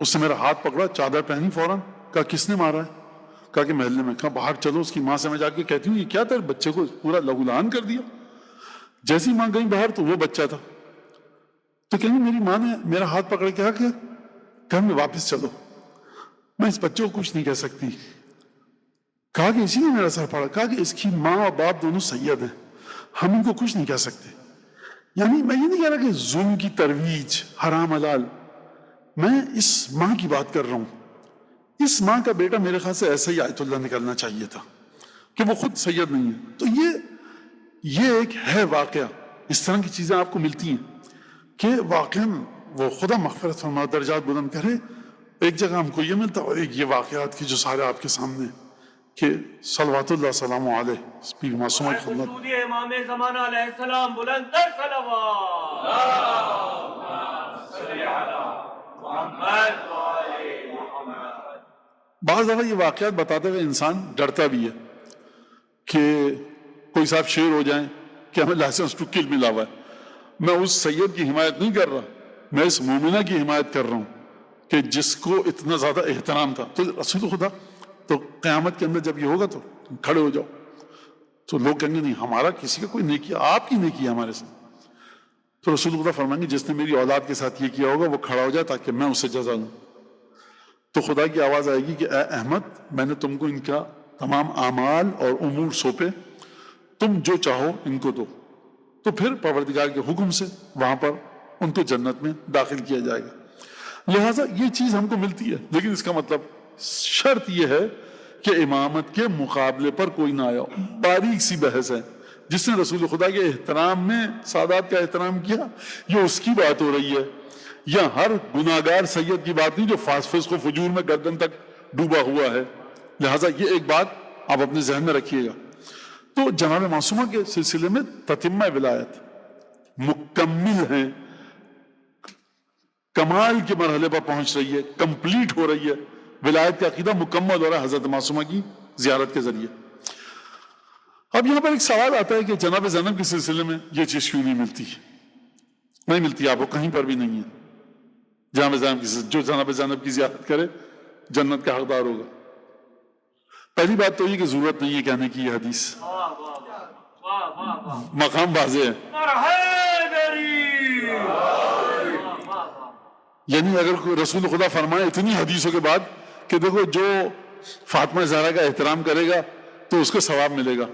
اس نے میرا ہاتھ پکڑا، چادر پہنی، فوراً کہا کس نے مارا ہے؟ کہا کہ محلے میں. کہا باہر چلو. اس کی ماں سے میں جا کے کہتی ہوں یہ کیا تھا، بچے کو پورا لہولہان کر دیا. جیسی ماں گئی باہر تو وہ بچہ تھا. تو کہیں میری ماں نے میرا ہاتھ پکڑ کے کہا کہ گھر میں واپس چلو، میں اس بچے کو کچھ نہیں کہہ سکتی. کہا کہ اسی نے میرا سر پھاڑا. کہا کہ اس کی ماں اور باپ دونوں سید ہیں، ہم ان کو کچھ نہیں کہہ سکتے. یعنی میں یہ نہیں کہہ رہا کہ ظلم کی ترویج، حرام حلال، میں اس ماں کی بات کر رہا ہوں. اس ماں کا بیٹا میرے خیال سے ایسا ہی آیت اللہ نکلنا چاہیے تھا کہ وہ خود سید نہیں ہے. تو یہ ایک ہے واقعہ. اس طرح کی چیزیں آپ کو ملتی ہیں کہ واقعاً وہ خدا مغفرت فرما، درجات بلند کرے. ایک جگہ ہم کو یہ ملتا اور ایک یہ واقعات کی جو سارے آپ کے سامنے کہ صلوات اللہ سلام علیہ پیر معصومہ کی خدمت. امام زمانہ علیہ السلام بلند تر صلوات. اللہم صلی علی محمد و آل محمد. بعض دفعہ یہ واقعات بتاتے ہوئے انسان ڈرتا بھی ہے کہ کوئی صاحب شیر ہو جائیں کہ ہمیں لائسنس ٹو کل ملا ہوا ہے. میں اس سید کی حمایت نہیں کر رہا، میں اس مومنہ کی حمایت کر رہا ہوں کہ جس کو اتنا زیادہ احترام تھا. تو رسول خدا تو قیامت کے اندر جب یہ ہوگا تو تم کھڑے ہو جاؤ، تو لوگ کہیں گے نہیں ہمارا کسی کا کوئی نیکی، آپ کی نیکی ہے ہمارے ساتھ. تو رسول خدا فرمائیں گے جس نے میری اولاد کے ساتھ یہ کیا ہوگا وہ کھڑا ہو جائے تاکہ میں اسے جزا دوں. تو خدا کی آواز آئے گی کہ اے احمد، میں نے تم کو ان کا تمام اعمال اور امور سونپے، تم جو چاہو ان کو دو. تو پھر پروردگار کے حکم سے وہاں پر ان کو جنت میں داخل کیا جائے گا. لہٰذا یہ چیز ہم کو ملتی ہے، لیکن اس کا مطلب شرط یہ ہے کہ امامت کے مقابلے پر کوئی نہ آیا. باریک سی بحث ہے جس نے رسول خدا کے احترام میں سادات کا احترام کیا، یہ اس کی بات ہو رہی ہے، یا ہر گناہگار سید کی بات نہیں جو فسق و فجور میں گردن تک ڈوبا ہوا ہے۔ لہٰذا یہ ایک بات آپ اپنے ذہن میں رکھیے گا۔ تو جناب معصومہ کے سلسلے میں تتمہ ولایت مکمل ہے، کمال کے مرحلے پر پہنچ رہی ہے، کمپلیٹ ہو رہی ہے، ولایت کا عقیدہ مکمل ہو رہا ہے حضرت معصومہ کی زیارت کے ذریعے۔ اب یہاں پر ایک سوال آتا ہے کہ جناب زینب کے سلسلے میں یہ چیز کیوں نہیں ملتی؟ نہیں ملتی، آپ کو کہیں پر بھی نہیں ہے۔ جناب زینب جو جناب زینب کی زیارت کرے جنت کا حقدار ہوگا۔ پہلی بات تو یہ کہ ضرورت نہیں ہے کہنے کی یہ حدیث، مقام واضح ہے۔ یعنی اگر کوئی رسول خدا فرمائے اتنی حدیثوں کے بعد کہ دیکھو جو فاطمہ زہرا کا احترام کرے گا تو اس کو ثواب ملے گا،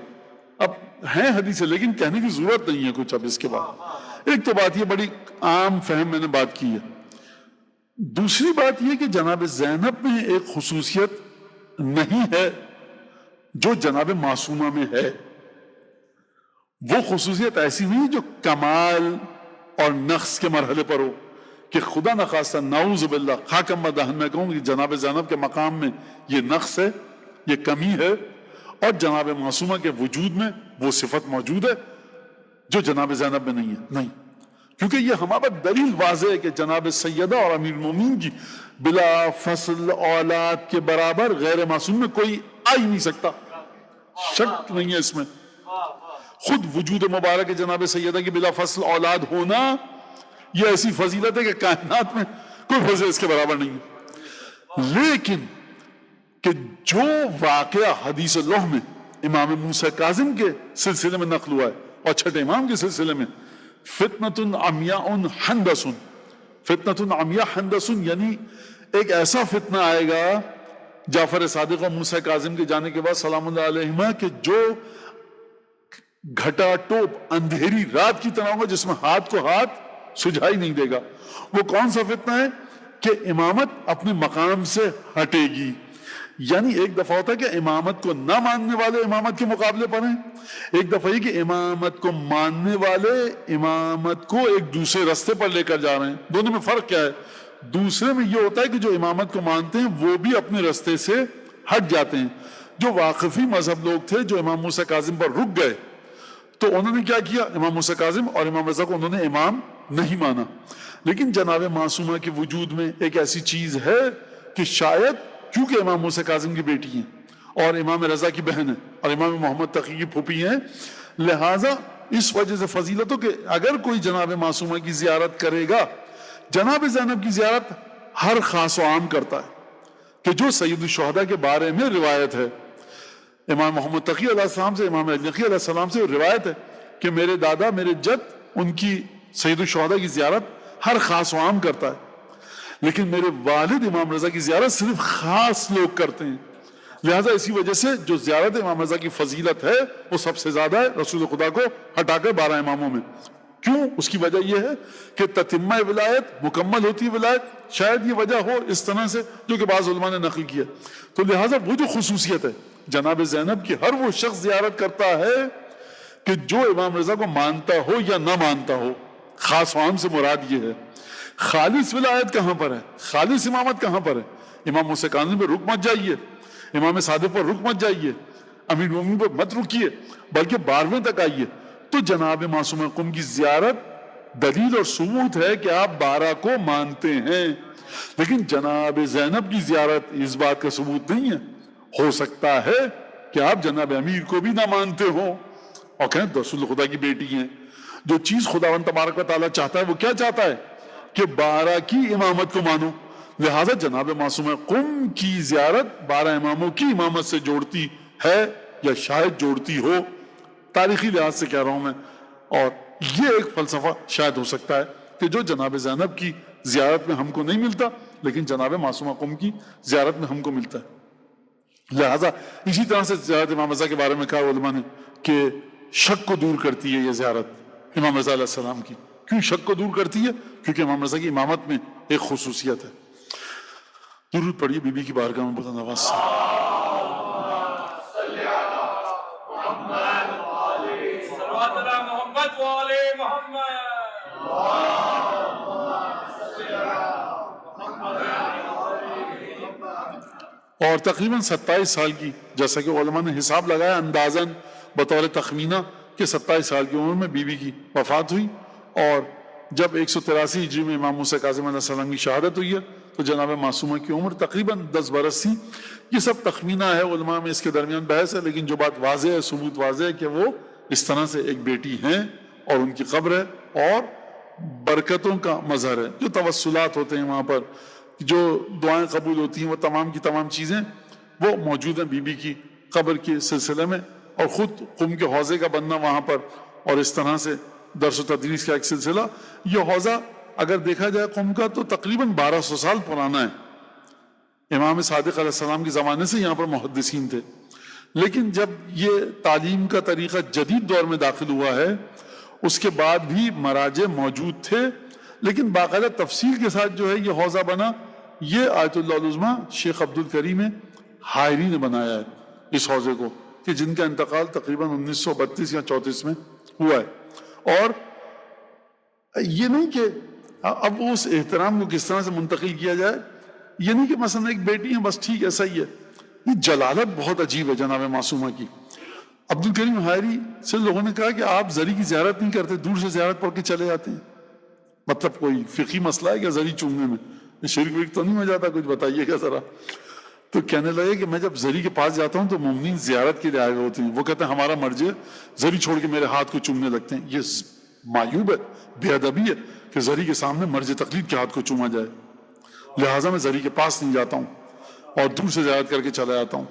اب ہیں حدیثیں لیکن کہنے کی ضرورت نہیں ہے کچھ اب اس کے بعد۔ ایک تو بات یہ بڑی عام فہم میں نے بات کی ہے۔ دوسری بات یہ کہ جناب زینب میں ایک خصوصیت نہیں ہے جو جناب معصومہ میں ہے۔ وہ خصوصیت ایسی نہیں جو کمال اور نقص کے مرحلے پر ہو کہ خدا نخواستہ نعوذ باللہ خاکم بدہن میں کہوں کہ جناب زینب کے مقام میں یہ نقص ہے، یہ کمی ہے، اور جناب معصومہ کے وجود میں وہ صفت موجود ہے جو جناب زینب میں نہیں ہے۔ نہیں، کیونکہ یہ ہمارا دلیل واضح ہے کہ جناب سیدہ اور امیر المومنین کی بلا فصل اولاد کے برابر غیر معصوم میں کوئی آ ہی نہیں سکتا، شک نہیں ہے اس میں۔ خود وجود مبارک جناب سیدہ کی بلا فصل اولاد ہونا یہ ایسی فضیلت ہے کہ کائنات میں کوئی فضیلت اس کے برابر نہیں ہے۔ لیکن کہ جو واقعہ حدیث لوح میں امام موسیٰ کاظم کے سلسلے میں نقل ہوا ہے اور چھٹے امام کے سلسلے میں فتنۃ عمیاء حندس، فتنۃ عمیاء حندس یعنی ایک ایسا فتنہ آئے گا جعفر صادق اور موسیٰ کاظم کے جانے کے بعد سلام اللہ علیہما کہ جو گھٹا ٹوپ اندھیری رات کی طرح ہوگا جس میں ہاتھ کو ہاتھ سجھائی نہیں دے گا۔ وہ کون سا فتنہ ہے کہ امامت اپنے مقام سے ہٹے گی، یعنی ایک دفعہ ہوتا ہے کہ امامت کو نہ ماننے والے امامت کے مقابلے پر ہیں، ایک دفعہ یہ کہ امامت کو ماننے والے امامت کو ایک دوسرے رستے پر لے کر جا رہے ہیں۔ دونوں میں فرق کیا ہے؟ دوسرے میں یہ ہوتا ہے کہ جو امامت کو مانتے ہیں وہ بھی اپنے رستے سے ہٹ جاتے ہیں۔ جو واقفی مذہب لوگ تھے جو امام موسیٰ کاظم پر رک گئے تو انہوں نے کیا کیا؟ امام موسیٰ کاظم اور امام رضا کو انہوں نے امام نہیں مانا۔ لیکن جناب معصومہ کے وجود میں ایک ایسی چیز ہے کہ شاید کیونکہ امام موسیٰ کاظم کی بیٹی ہیں اور امام رضا کی بہن ہے اور امام محمد تقی کی پھوپھی ہیں، لہٰذا اس وجہ سے فضیلت ہو کہ اگر کوئی جناب معصومہ کی زیارت کرے گا، جناب زینب کی زیارت ہر خاص و عام کرتا ہے کہ جو سید الشہداء کے بارے میں روایت ہے، امام محمد تقی علیہ السلام سے، امام نقی علیہ السلام سے روایت ہے کہ میرے دادا میرے جد ان کی سید الشہداء کی زیارت ہر خاص و عام کرتا ہے، لیکن میرے والد امام رضا کی زیارت صرف خاص لوگ کرتے ہیں۔ لہٰذا اسی وجہ سے جو زیارت امام رضا کی فضیلت ہے وہ سب سے زیادہ ہے رسول خدا کو ہٹا کر 12 اماموں میں۔ کیوں؟ اس کی وجہ یہ ہے کہ تتمہ ولایت مکمل ہوتی ہے ولایت، شاید یہ وجہ ہو اس طرح سے جو کہ بعض علماء نے نقل کیا۔ تو لہٰذا وہ جو خصوصیت ہے جناب زینب کی، ہر وہ شخص زیارت کرتا ہے کہ جو امام رضا کو مانتا ہو یا نہ مانتا ہو، خاص و عام سے مراد یہ ہے۔ خالص ولایت کہاں پر ہے؟ خالص امامت کہاں پر ہے؟ امام موسیٰ کاظم پر رک مت جائیے، امام صادق پر رک مت جائیے، امیر المومنین پر مت رکیے، بلکہ 12ویں تک آئیے۔ تو جناب معصومہ قم کی زیارت دلیل اور ثبوت ہے کہ آپ 12 کو مانتے ہیں، لیکن جناب زینب کی زیارت اس بات کا ثبوت نہیں ہے۔ ہو سکتا ہے کہ آپ جناب امیر کو بھی نہ مانتے ہوں اور کہیں رسول خدا کی بیٹی ہیں۔ جو چیز خداوند تبارک و تعالیٰ چاہتا ہے وہ کیا چاہتا ہے کہ 12 کی امامت کو مانو، لہٰذا جناب معصومہ قم کی زیارت 12 اماموں کی امامت سے جوڑتی ہے یا شاید جوڑتی ہو، تاریخی لحاظ سے کہہ رہا ہوں میں۔ اور یہ ایک فلسفہ شاید ہو سکتا ہے کہ جو جناب زینب کی زیارت میں ہم کو نہیں ملتا لیکن جناب معصومہ قم کی زیارت میں ہم کو ملتا ہے۔ لہٰذا اسی طرح سے زیارت امام رضا کے بارے میں کہا علماء نے کہ شک کو دور کرتی ہے یہ زیارت امام رضا علیہ السلام کی۔ کیوں شک کو دور کرتی ہے؟ کیونکہ امام رضا کی امامت میں ایک خصوصیت ہے۔ درود پڑھیے بی بی کی بارگاہ میں بلند آواز سے۔ اور تقریباً 27 سال کی، جیسا کہ علماء نے حساب لگایا اندازاً بطور تخمینہ کہ 27 سال کی عمر میں بی بی کی وفات ہوئی، اور جب 183 ہجری میں امام موسیٰ کاظم علیہ السلام کی شہادت ہوئی ہے تو جناب معصومہ کی عمر تقریباً 10 برس تھی۔ یہ سب تخمینہ ہے، علماء میں اس کے درمیان بحث ہے، لیکن جو بات واضح ہے، ثبوت واضح ہے کہ وہ اس طرح سے ایک بیٹی ہیں اور ان کی قبر ہے اور برکتوں کا مظہر ہے۔ جو توسلات ہوتے ہیں وہاں پر، جو دعائیں قبول ہوتی ہیں، وہ تمام کی تمام چیزیں وہ موجود ہیں بی بی کی قبر کے سلسلے میں، اور خود قم کے حوضے کا بننا وہاں پر، اور اس طرح سے درس و تدریس کا ایک سلسلہ۔ یہ حوضہ اگر دیکھا جائے قم کا تو تقریباً 1200 سال پرانا ہے، امام صادق علیہ السلام کے زمانے سے یہاں پر محدثین تھے۔ لیکن جب یہ تعلیم کا طریقہ جدید دور میں داخل ہوا ہے، اس کے بعد بھی مراجع موجود تھے، لیکن باقاعدہ تفصیل کے ساتھ جو ہے یہ حوضہ بنا، یہ آیت اللہ العظمیٰ شیخ عبد الکریم حائری نے بنایا ہے اس حوضے کو، کہ جن کا انتقال تقریباً 1932 یا 34 میں ہوا ہے۔ اور یہ نہیں کہ اب اس احترام کو کس طرح سے منتقل کیا جائے، یہ نہیں کہ مثلا ایک بیٹی ہے بس ٹھیک ایسا ہی ہے، یہ جلالت بہت عجیب ہے جناب معصومہ کی۔ عبد الکریم حائری سے لوگوں نے کہا کہ آپ زری کی زیارت نہیں کرتے، دور سے زیارت پڑھ کے چلے جاتے ہیں، مطلب کوئی فقہی مسئلہ ہے کہ زری چومنے میں شرک وک تو نہیں ہو جاتا، کچھ بتائیے گا ذرا۔ تو کہنے لگے کہ میں جب زری کے پاس جاتا ہوں تو مومنین زیارت کے لیے آئے ہوتے ہیں، وہ کہتے ہیں ہمارا مرجع زری چھوڑ کے میرے ہاتھ کو چومنے لگتے ہیں۔ یہ معیوب ہے، بے ادبی ہے کہ زری کے سامنے مرجع تقلید کے ہاتھ کو چوما جائے، لہٰذا میں زری کے پاس نہیں جاتا ہوں اور دور سے زیارت کر کے چلا جاتا ہوں۔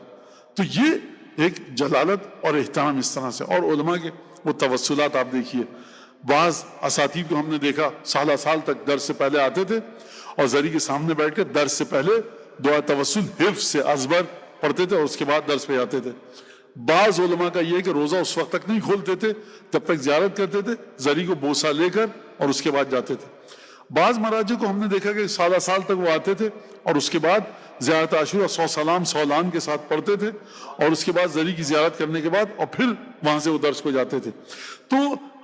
تو یہ ایک جلالت اور احترام اس طرح سے، اور علماء کے وہ توسلات آپ دیکھیے، بعض اساتید کو ہم نے دیکھا سالہ سال تک درس سے پہلے آتے تھے اور زری کے سامنے بیٹھ کے درس سے پہلے دعا توسل حفظ سے ازبر پڑھتے تھے اور اس کے بعد درس پہ جاتے تھے۔ بعض علماء کا یہ ہے کہ روزہ اس وقت تک نہیں کھولتے تھے جب تک زیارت کرتے تھے، زری کو بوسہ لے کر اور اس کے بعد جاتے تھے۔ بعض مراجع کو ہم نے دیکھا کہ سالہ سال تک وہ آتے تھے اور اس کے بعد زیارت عاشورہ 100 سلام 100 لان کے ساتھ پڑھتے تھے، اور اس کے بعد زری کی زیارت کرنے کے بعد اور پھر وہاں سے وہ درس کو جاتے تھے۔ تو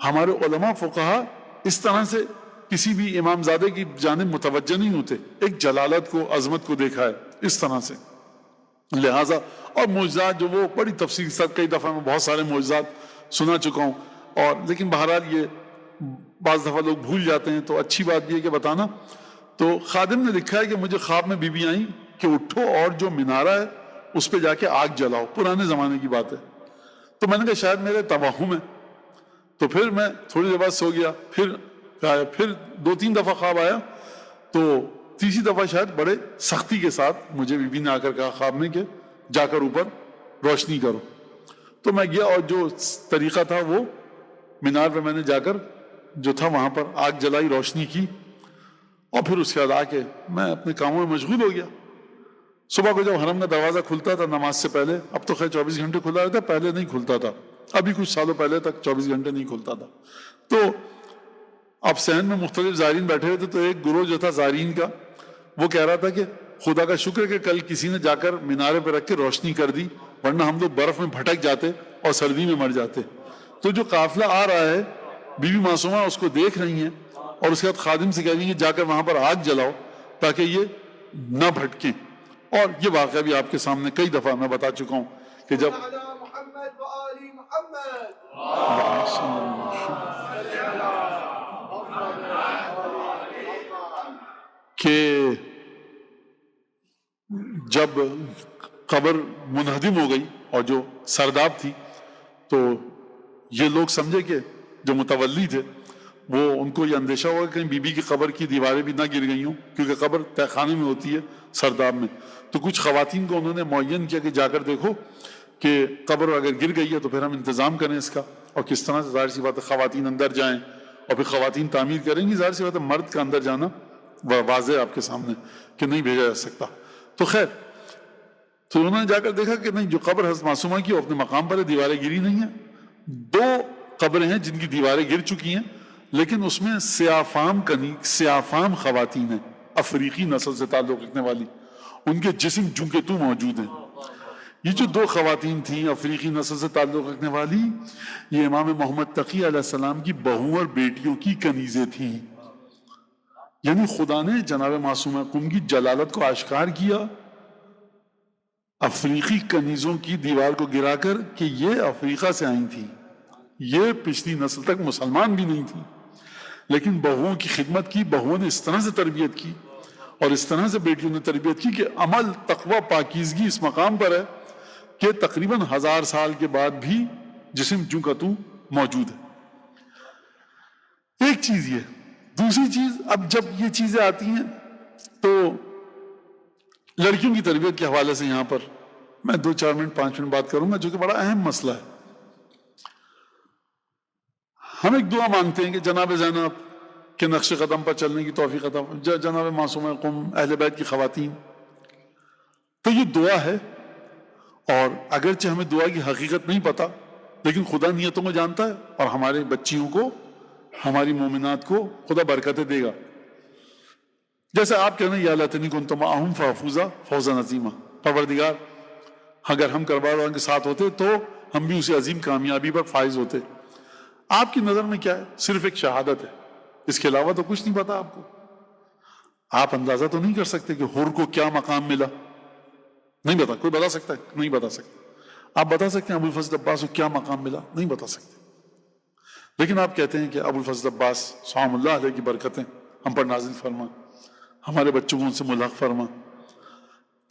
ہمارے علماء فقہا اس طرح سے کسی بھی امام زادے کی جانب متوجہ نہیں ہوتے، ایک جلالت کو، عظمت کو دیکھا ہے اس طرح سے۔ لہٰذا اور معجزات جو وہ بڑی تفصیل سے کئی دفعہ میں بہت سارے معجزات سنا چکا ہوں، اور لیکن بہرحال یہ بعض دفعہ لوگ بھول جاتے ہیں، تو اچھی بات یہ ہے کہ بتانا۔ تو خادم نے لکھا ہے کہ مجھے خواب میں بی بی آئیں کہ اٹھو اور جو مینارہ ہے اس پہ جا کے آگ جلاؤ، پرانے زمانے کی بات ہے۔ تو میں نے کہا شاید میرے توہم ہے، تو پھر میں تھوڑی دیر بعد سو گیا، پھر 2-3 دفعہ خواب آیا، تو تیسری دفعہ شاید بڑے سختی کے ساتھ مجھے بی بی نے آ کر کہا خواب میں کہ جا کر اوپر روشنی کرو۔ تو میں گیا اور جو طریقہ تھا وہ مینار پہ میں نے جا کر جو تھا وہاں پر آگ جلائی، روشنی کی، اور پھر اس کے بعد آ کے میں اپنے کاموں میں مشغول ہو گیا۔ صبح کو جب حرم کا دروازہ کھلتا تھا نماز سے پہلے، اب تو خیر 24 گھنٹے کھلا رہتا، پہلے نہیں کھلتا تھا، ابھی کچھ سالوں پہلے تک 24 گھنٹے نہیں کھلتا تھا۔ تو اب صحن میں مختلف زائرین بیٹھے ہوئے تھے، تو ایک گروہ جو تھا زائرین کا وہ کہہ رہا تھا کہ خدا کا شکر ہے کہ کل کسی نے جا کر مینارے پہ رکھ کے روشنی کر دی، ورنہ ہم لوگ برف میں بھٹک جاتے اور سردی میں مر جاتے۔ تو جو قافلہ آ رہا ہے، بی بی معصومہ اس کو دیکھ رہی ہیں اور اس کے بعد خادم سے کہہ رہی ہیں جا کر وہاں پر آگ جلاؤ تاکہ یہ نہ بھٹکیں۔ اور یہ واقعہ بھی آپ کے سامنے کئی دفعہ میں بتا چکا ہوں کہ جب جب قبر منہدم ہو گئی اور جو سرداب تھی، تو یہ لوگ سمجھے کہ جو متولی تھے وہ ان کو یہ اندیشہ ہوا کہ کہیں بی بی کی قبر کی دیواریں بھی نہ گر گئی ہوں، کیونکہ قبر تہہ خانے میں ہوتی ہے سرداب میں۔ تو کچھ خواتین کو انہوں نے معین کیا کہ جا کر دیکھو کہ قبر اگر گر گئی ہے تو پھر ہم انتظام کریں اس کا، اور کس طرح سے ظاہر سی بات ہے خواتین اندر جائیں اور پھر خواتین تعمیر کریں گی، ظاہر سی بات ہے مرد کا اندر جانا واضح آپ کے سامنے کہ نہیں بھیجا جا سکتا۔ تو خیر، تو انہوں نے جا کر دیکھا کہ نہیں، جو قبر حضرت معصومہ کی اپنے مقام پر ہے، دیواریں گری نہیں ہیں۔ 2 قبریں ہیں جن کی دیواریں گر چکی ہیں، لیکن اس میں سیافام خواتین ہیں، افریقی نسل سے تعلق رکھنے والی، ان کے جسم جوں کے تو موجود ہیں۔ یہ جو 2 خواتین تھیں افریقی نسل سے تعلق رکھنے والی، یہ امام محمد تقی علیہ السلام کی بہو اور بیٹیوں کی کنیزیں تھیں۔ یعنی خدا نے جناب معصومہ قم کی جلالت کو آشکار کیا افریقی کنیزوں کی دیوار کو گرا کر کہ یہ افریقہ سے آئی تھی، یہ پچھلی نسل تک مسلمان بھی نہیں تھی، لیکن بہوؤں کی خدمت کی، بہوؤں نے اس طرح سے تربیت کی اور اس طرح سے بیٹیوں نے تربیت کی کہ عمل، تقوی، پاکیزگی اس مقام پر ہے کہ تقریباً 1000 سال کے بعد بھی جسم چوں کا توں موجود ہے۔ ایک چیز یہ۔ دوسری چیز، اب جب یہ چیزیں آتی ہیں تو لڑکیوں کی تربیت کے حوالے سے یہاں پر میں 2-4 منٹ 5 منٹ بات کروں گا، جو کہ بڑا اہم مسئلہ ہے۔ ہم ایک دعا مانگتے ہیں کہ جناب زینب کے نقش قدم پر چلنے کی توفیق عطا، جناب معصومہ قم، اہل بیت کی خواتین، تو یہ دعا ہے، اور اگرچہ ہمیں دعا کی حقیقت نہیں پتا، لیکن خدا نیتوں کو جانتا ہے، اور ہمارے بچیوں کو، ہماری مومنات کو خدا برکتیں دے گا۔ جیسے آپ کہنا یا لیتنی کنت معہم فافوز فوزا عظیما، پروردگار اگر ہم کربلا کے ساتھ ہوتے تو ہم بھی اسی عظیم کامیابی پر فائز ہوتے۔ آپ کی نظر میں کیا ہے؟ صرف ایک شہادت ہے، اس کے علاوہ تو کچھ نہیں پتا آپ کو۔ آپ اندازہ تو نہیں کر سکتے کہ حور کو کیا مقام ملا، نہیں بتا، کوئی بتا سکتا ہے؟ نہیں بتا سکتا۔ آپ بتا سکتے ہیں ابو الفضل عباس کو کیا مقام ملا؟ نہیں بتا سکتے، لیکن آپ کہتے ہیں کہ ابو الفضل عباس سلام اللہ علیہ کی برکتیں ہم پر نازل فرما، ہمارے بچوں کو ان سے ملحق فرما۔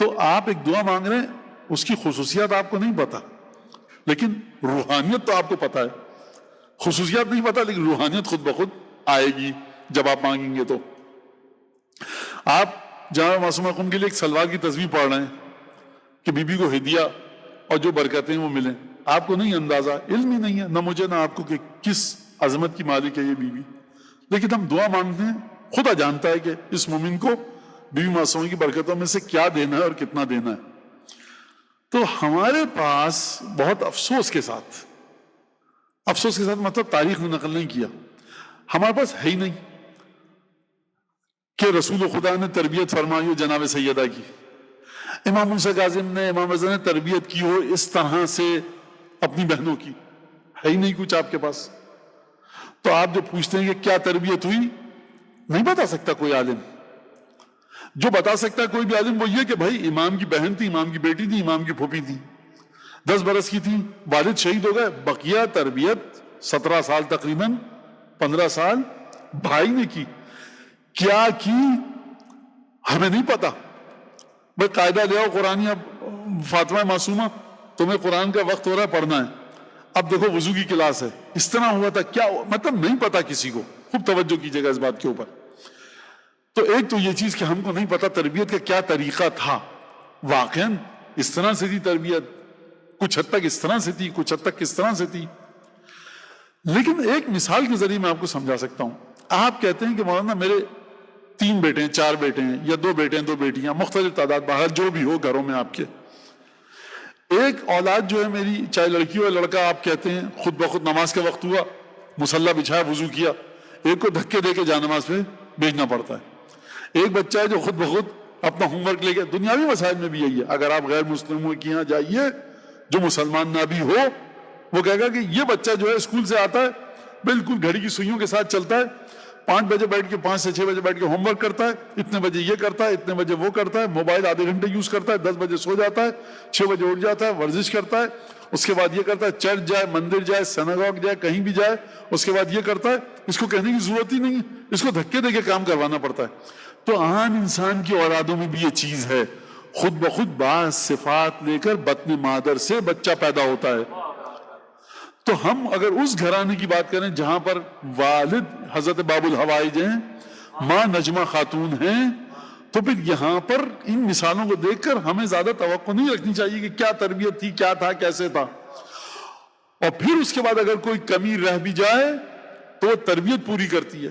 تو آپ ایک دعا مانگ رہے ہیں، اس کی خصوصیات آپ کو نہیں پتا، لیکن روحانیت تو آپ کو پتا ہے۔ خصوصیات نہیں پتا، لیکن روحانیت خود بخود آئے گی جب آپ مانگیں گے۔ تو آپ جناب معصومہ قم کے لیے ایک سلوار کی تصویر پڑھ رہے ہیں کہ بی بی کو ہدیہ اور جو برکتیں وہ ملیں، آپ کو نہیں اندازہ، علم ہی نہیں ہے، نہ مجھے نہ آپ کو، کہ کس عظمت کی مالک ہے یہ بی بی، لیکن ہم دعا مانگتے ہیں۔ خدا جانتا ہے کہ اس مومن کو بی بی معصومہ کی برکتوں میں سے کیا دینا ہے اور کتنا دینا ہے۔ تو ہمارے پاس بہت افسوس کے ساتھ مطلب تاریخ نے نقل نہیں کیا، ہمارے پاس ہے ہی نہیں کہ رسول خدا نے تربیت فرمائی ہو جناب سیدہ کی، امام موسیٰ کاظم نے، امام رضا نے تربیت کی ہو اس طرح سے اپنی بہنوں کی، ہے ہی نہیں کچھ آپ کے پاس۔ تو آپ جو پوچھتے ہیں کہ کیا تربیت ہوئی، نہیں بتا سکتا کوئی عالم۔ جو بتا سکتا ہے کوئی بھی عالم وہ یہ کہ بھائی امام کی بہن تھی، امام کی بیٹی تھی، امام کی پھوپھی تھی، 10 برس کی تھی، والد شہید ہو گئے، بقیہ تربیت 17 سال تقریباً 15 سال بھائی نے کی۔ کیا کی ہمیں نہیں پتا۔ بھائی قاعدہ لے آؤ قرآن، اب فاطمہ معصومہ تمہیں قرآن کا وقت ہو رہا ہے، پڑھنا ہے، اب دیکھو وضو کی کلاس ہے، اس طرح ہوا تھا، کیا مطلب نہیں پتا کسی کو۔ خوب توجہ کیجیے گا اس بات کے اوپر۔ تو ایک تو یہ چیز کہ ہم کو نہیں پتا تربیت کا کیا طریقہ تھا، واقعاً اس طرح سے تھی تربیت، کچھ حد تک اس طرح سے تھی، کچھ حد تک کس طرح سے تھی۔ لیکن ایک مثال کے ذریعے میں آپ کو سمجھا سکتا ہوں۔ آپ کہتے ہیں کہ مولانا میرے 3 بیٹے ہیں، 4 بیٹے ہیں، یا 2 بیٹے ہیں 2 بیٹیاں، مختلف تعداد، باہر جو بھی ہو گھروں میں آپ کے، ایک اولاد جو ہے میری، چاہے لڑکی ہو یا لڑکا، آپ کہتے ہیں خود بخود نماز کا وقت ہوا، مصلی بچھایا، وضو کیا، ایک کو دھکے دے کے جانماز پہ بھیجنا پڑتا ہے۔ ایک بچہ ہے جو خود بخود اپنا ہوم ورک لے کے، دنیاوی مسائل میں بھی یہی ہے۔ اگر آپ غیر مسلموں کے یہاں جائیے جو مسلمان نہ بھی ہو، وہ کہے گا کہ یہ بچہ جو ہے اسکول سے آتا ہے بالکل گھڑی کی سوئیوں کے ساتھ چلتا ہے، 5 بجے بیٹھ کے 5 سے 6 بجے بیٹھ کے ہوم ورک کرتا ہے، اتنے بجے یہ کرتا ہے، اتنے بجے وہ کرتا ہے، موبائل آدھے گھنٹے یوز کرتا ہے، 10 بجے سو جاتا ہے، 6 بجے اٹھ جاتا ہے، ورزش کرتا ہے، اس کے بعد یہ کرتا ہے، چرچ جائے، مندر جائے، سیناگوگ جائے، کہیں بھی جائے، اس کے بعد یہ کرتا ہے۔ اس کو کہنے کی ضرورت ہی نہیں ہے، اس کو دھکے دے کے کام کروانا پڑتا ہے۔ تو عام انسان کی اولادوں میں بھی یہ چیز ہے، خود بخود بعض صفات لے کر بطن مادر سے بچہ پیدا ہوتا ہے۔ تو ہم اگر اس گھرانے کی بات کریں جہاں پر والد حضرت باب الحوائج ہیں، ماں نجمہ خاتون ہیں، تو پھر یہاں پر ان مثالوں کو دیکھ کر ہمیں زیادہ توقع نہیں رکھنی چاہیے کہ کیا تربیت تھی، کیا تھا، کیسے تھا۔ اور پھر اس کے بعد اگر کوئی کمی رہ بھی جائے تو وہ تربیت پوری کرتی ہے۔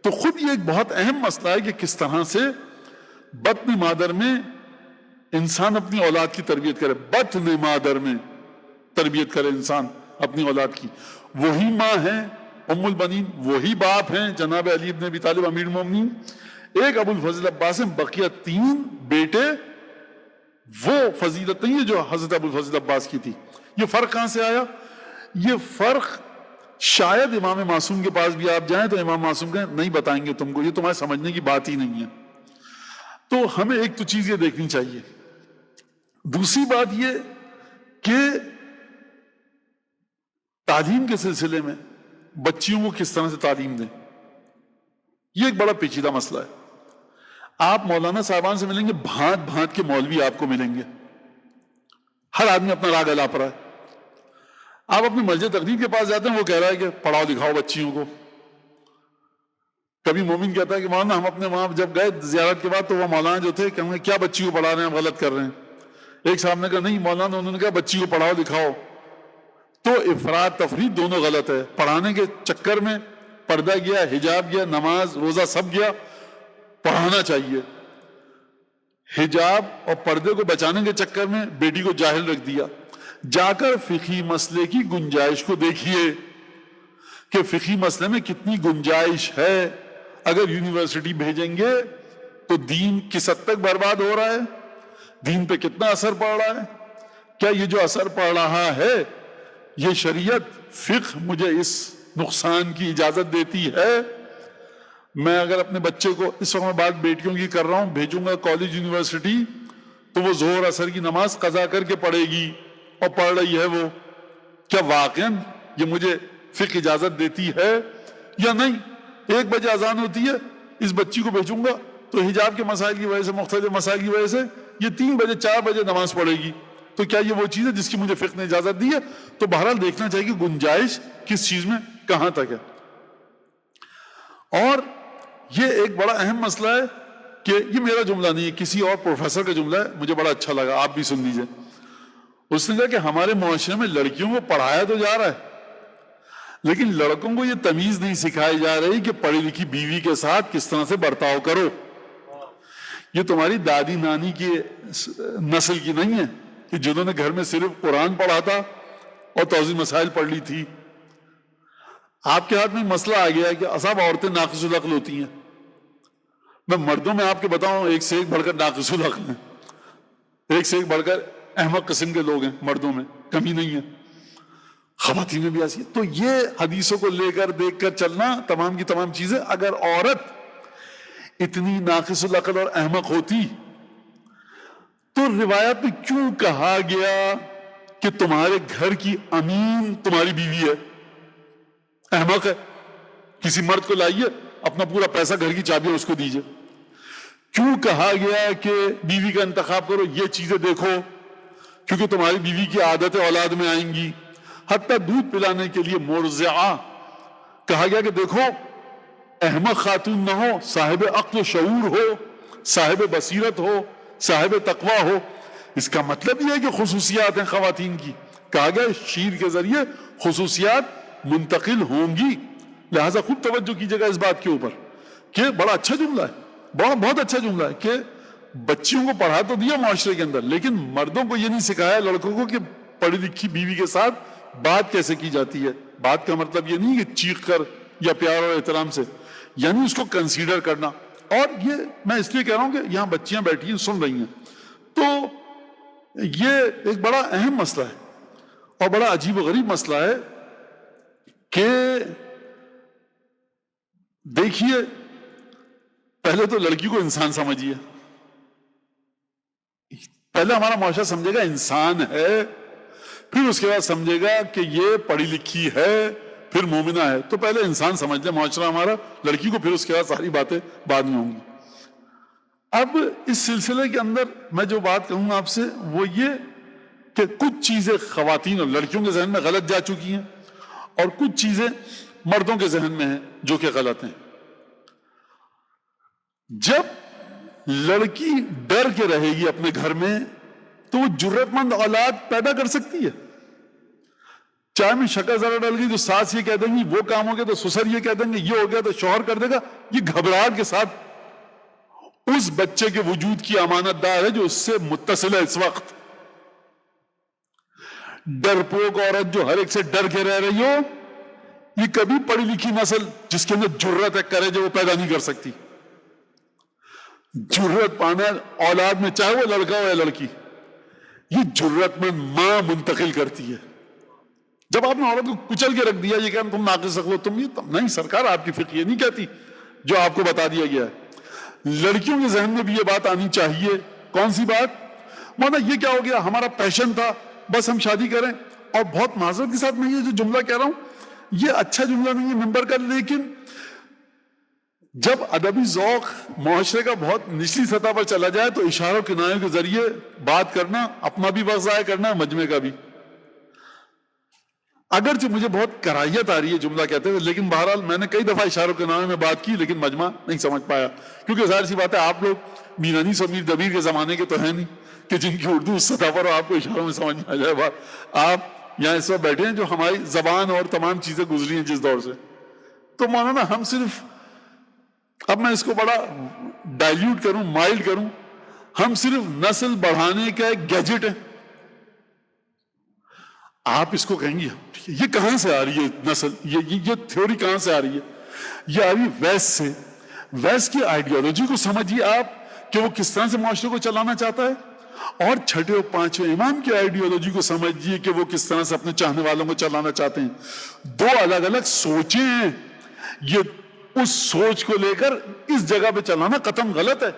تو خود یہ ایک بہت اہم مسئلہ ہے کہ کس طرح سے بطن مادر میں انسان اپنی اولاد کی تربیت کرے، بطن مادر میں تربیت کرے انسان اپنی اولاد کی۔ وہی ماں ہیں ام البنین، وہی باپ ہیں جناب علی بن ابی طالب امیر المومنین، ایک ابو الفضل عباس ہیں، بقیہ 3 بیٹے، وہ فضیلت نہیں ہے جو حضرت ابو الفضل عباس کی تھی۔ یہ فرق کہاں سے آیا؟ یہ فرق شاید امام معصوم کے پاس بھی آپ جائیں تو امام معصوم کہیں نہیں بتائیں گے تم کو، یہ تمہارے سمجھنے کی بات ہی نہیں ہے۔ تو ہمیں ایک تو چیز یہ دیکھنی چاہیے۔ دوسری بات یہ کہ تعلیم کے سلسلے میں بچیوں کو کس طرح سے تعلیم دیں، یہ ایک بڑا پیچیدہ مسئلہ ہے۔ آپ مولانا صاحبان سے ملیں گے، بھانت بھانت کے مولوی آپ کو ملیں گے، ہر آدمی اپنا راگ الا پر ہے۔ آپ اپنے مسجد تقریب کے پاس جاتے ہیں، وہ کہہ رہا ہے کہ پڑھاؤ لکھاؤ بچیوں کو۔ کبھی مومن کہتا ہے کہ مولانا ہم اپنے وہاں جب گئے زیارت کے بعد تو وہ مولانا جو تھے کہ کیا بچی کو پڑھا رہے ہیں، غلط کر رہے ہیں۔ ایک صاحب نے کہا نہیں مولانا، انہوں نے کہا بچی کو پڑھاؤ لکھاؤ۔ تو افراد تفرید دونوں غلط ہے۔ پڑھانے کے چکر میں پردہ گیا، حجاب گیا، نماز روزہ سب گیا، پڑھانا چاہیے۔ حجاب اور پردے کو بچانے کے چکر میں بیٹی کو جاہل رکھ دیا۔ جا کر فقہی مسئلے کی گنجائش کو دیکھیے کہ فقہی مسئلے میں کتنی گنجائش ہے۔ اگر یونیورسٹی بھیجیں گے تو دین کس حد تک برباد ہو رہا ہے، دین پہ کتنا اثر پڑ رہا ہے، کیا یہ جو اثر پڑ رہا ہے یہ شریعت فقہ مجھے اس نقصان کی اجازت دیتی ہے؟ میں اگر اپنے بچے کو، اس وقت میں بات بیٹیوں کی کر رہا ہوں، بھیجوں گا کالج یونیورسٹی تو وہ ظہر اثر کی نماز قضا کر کے پڑھے گی اور پڑھ رہی ہے وہ، کیا واقعاً یہ مجھے فقہ اجازت دیتی ہے یا نہیں؟ 1 بجے اذان ہوتی ہے، اس بچی کو بھیجوں گا تو حجاب کے مسائل کی وجہ سے، مختلف مسائل کی وجہ سے یہ 3 بجے 4 بجے نماز پڑھے گی، تو کیا یہ وہ چیز ہے جس کی مجھے فقہ نے اجازت دی ہے؟ تو بہرحال دیکھنا چاہیے کہ گنجائش کس چیز میں کہاں تک ہے۔ اور یہ ایک بڑا اہم مسئلہ ہے کہ یہ میرا جملہ نہیں ہے، کسی اور پروفیسر کا جملہ ہے، مجھے بڑا اچھا لگا، آپ بھی سن لیجئے۔ اس نے کہا کہ ہمارے معاشرے میں لڑکیوں کو پڑھایا تو جا رہا ہے لیکن لڑکوں کو یہ تمیز نہیں سکھائی جا رہی کہ پڑھی لکھی بیوی کے ساتھ کس طرح سے برتاؤ کرو۔ یہ تمہاری دادی نانی کی نسل کی نہیں ہے کہ جنہوں نے گھر میں صرف قرآن پڑھا تھا اور توضیح مسائل پڑھ لی تھی۔ آپ کے ہاتھ میں مسئلہ آ گیا ہے کہ صاحب عورتیں ناقص العقل ہوتی ہیں۔ میں مردوں میں آپ کے بتاؤں ایک سے ایک بڑھ کر ناقص العقل ہیں، ایک سے ایک بڑھ کر احمق قسم کے لوگ ہیں، مردوں میں کمی نہیں ہے، خواتین میں بھی ایسی ہے۔ تو یہ حدیثوں کو لے کر دیکھ کر چلنا، تمام کی تمام چیزیں، اگر عورت اتنی ناقص العقل اور احمق ہوتی تو روایت میں کیوں کہا گیا کہ تمہارے گھر کی امین تمہاری بیوی ہے؟ احمق ہے، کسی مرد کو لائیے، اپنا پورا پیسہ گھر کی چابیاں اس کو دیجئے۔ کیوں کہا گیا کہ بیوی کا انتخاب کرو؟ یہ چیزیں دیکھو کیونکہ تمہاری بیوی کی عادتیں اولاد میں آئیں گی۔ حتیٰ دودھ پلانے کے لیے مرضعہ کہا گیا کہ دیکھو احمق خاتون نہ ہو، صاحب عقل و شعور ہو، صاحب بصیرت ہو، صاحب تقوی ہو۔ اس کا مطلب یہ ہے کہ خصوصیات ہیں خواتین کی، کہا گیا شیر کے ذریعے خصوصیات منتقل ہوں گی، لہذا خوب توجہ کیجیے گا اس بات کے اوپر کہ بڑا اچھا جملہ ہے، بہت اچھا جملہ ہے کہ بچیوں کو پڑھا تو دیا معاشرے کے اندر، لیکن مردوں کو یہ نہیں سکھایا لڑکوں کو کہ پڑھی لکھی بیوی کے ساتھ بات کیسے کی جاتی ہے۔ بات کا مطلب یہ نہیں کہ چیخ کر یا پیار اور احترام سے، یعنی اس کو کنسیڈر کرنا۔ اور یہ میں اس لیے کہہ رہا ہوں کہ یہاں بچیاں بیٹھی ہیں سن رہی ہیں، تو یہ ایک بڑا اہم مسئلہ ہے اور بڑا عجیب و غریب مسئلہ ہے کہ دیکھیے پہلے تو لڑکی کو انسان سمجھیے، پہلے ہمارا معاشرہ سمجھے گا انسان ہے، پھر اس کے بعد سمجھے گا کہ یہ پڑھی لکھی ہے، پھر مومنہ ہے۔ تو پہلے انسان سمجھ لیں معاشرہ ہمارا لڑکی کو، پھر اس کے بعد ساری باتیں بعد میں ہوں گی۔ اب اس سلسلے کے اندر میں جو بات کہوں آپ سے وہ یہ کہ کچھ چیزیں خواتین اور لڑکیوں کے ذہن میں غلط جا چکی ہیں اور کچھ چیزیں مردوں کے ذہن میں ہیں جو کہ غلط ہیں۔ جب لڑکی ڈر کے رہے گی اپنے گھر میں تو وہ جرت مند اولاد پیدا کر سکتی ہے۔ چائے میں شکر ذرا ڈل گئی تو ساس یہ کہہ دیں گی، وہ کام ہو گیا تو سسر یہ کہہ دیں گے، یہ ہو گیا تو شوہر کر دے گا۔ یہ گھبراہٹ کے ساتھ اس بچے کے وجود کی امانت دار ہے جو اس سے متصل ہے۔ اس وقت ڈرپوک عورت جو ہر ایک سے ڈر کے رہ رہی ہو، یہ کبھی پڑھی لکھی نسل جس کے اندر جرت ہے کرے جو وہ پیدا نہیں کر سکتی۔ جرت پانا اولاد میں، چاہے وہ لڑکا ہو یا لڑکی، یہ جرت میں ماں منتقل کرتی ہے۔ جب آپ نے عورت کو کچل کے رکھ دیا، یہ کہ تم ناقص ہو، تم یہ نہیں، سرکار آپ کی فقہ یہ نہیں کہتی جو آپ کو بتا دیا گیا ہے۔ لڑکیوں کے ذہن میں بھی یہ بات آنی چاہیے۔ کون سی بات؟ مولانا یہ کیا ہو گیا, ہمارا پیشن تھا بس ہم شادی کریں. اور بہت معذرت کے ساتھ میں یہ جو جملہ کہہ رہا ہوں یہ اچھا جملہ نہیں ہے ممبر کا, لیکن جب ادبی ذوق معاشرے کا بہت نچلی سطح پر چلا جائے تو اشاروں کنایوں کے ذریعے بات کرنا اپنا بھی وقت ضائع کرنا, مجمع کا بھی. اگرچہ مجھے بہت کراہیت آ رہی ہے جملہ کہتے ہوئے, لیکن بہرحال میں نے کئی دفعہ اشاروں کنایوں میں بات کی لیکن مجمع نہیں سمجھ پایا, کیونکہ ظاہر سی بات ہے آپ لوگ میر انیس اور میر دبیر کے زمانے کے تو ہیں نہیں کہ جن کی اردو اس سطح پر آپ کو اشاروں میں سمجھ میں آ جائے بات. آپ یہاں اس وقت بیٹھے ہیں جو ہماری زبان اور تمام چیزیں گزری ہیں جس دور سے, تو مولانا ہم صرف, اب میں اس کو بڑا ڈائلیوٹ کروں, مائلڈ کروں, ہم صرف نسل بڑھانے کا ایک گیجٹ ہے. آپ اس کو کہیں گے یہ کہاں سے آ رہی ہے نسل, یہ تھیوری کہاں سے آ رہی ہے؟ یہ آ رہی ہے ویسٹ سے. ویسٹ کی آئیڈیالوجی کو سمجھیے آپ کہ وہ کس طرح سے معاشرے کو چلانا چاہتا ہے, اور چھٹے اور پانچویں امام کی آئیڈیالوجی کو سمجھیے کہ وہ کس طرح سے اپنے چاہنے والوں کو چلانا چاہتے ہیں. دو الگ الگ سوچیں ہیں, یہ اس سوچ کو لے کر اس جگہ پہ چلانا قطعاً غلط ہے.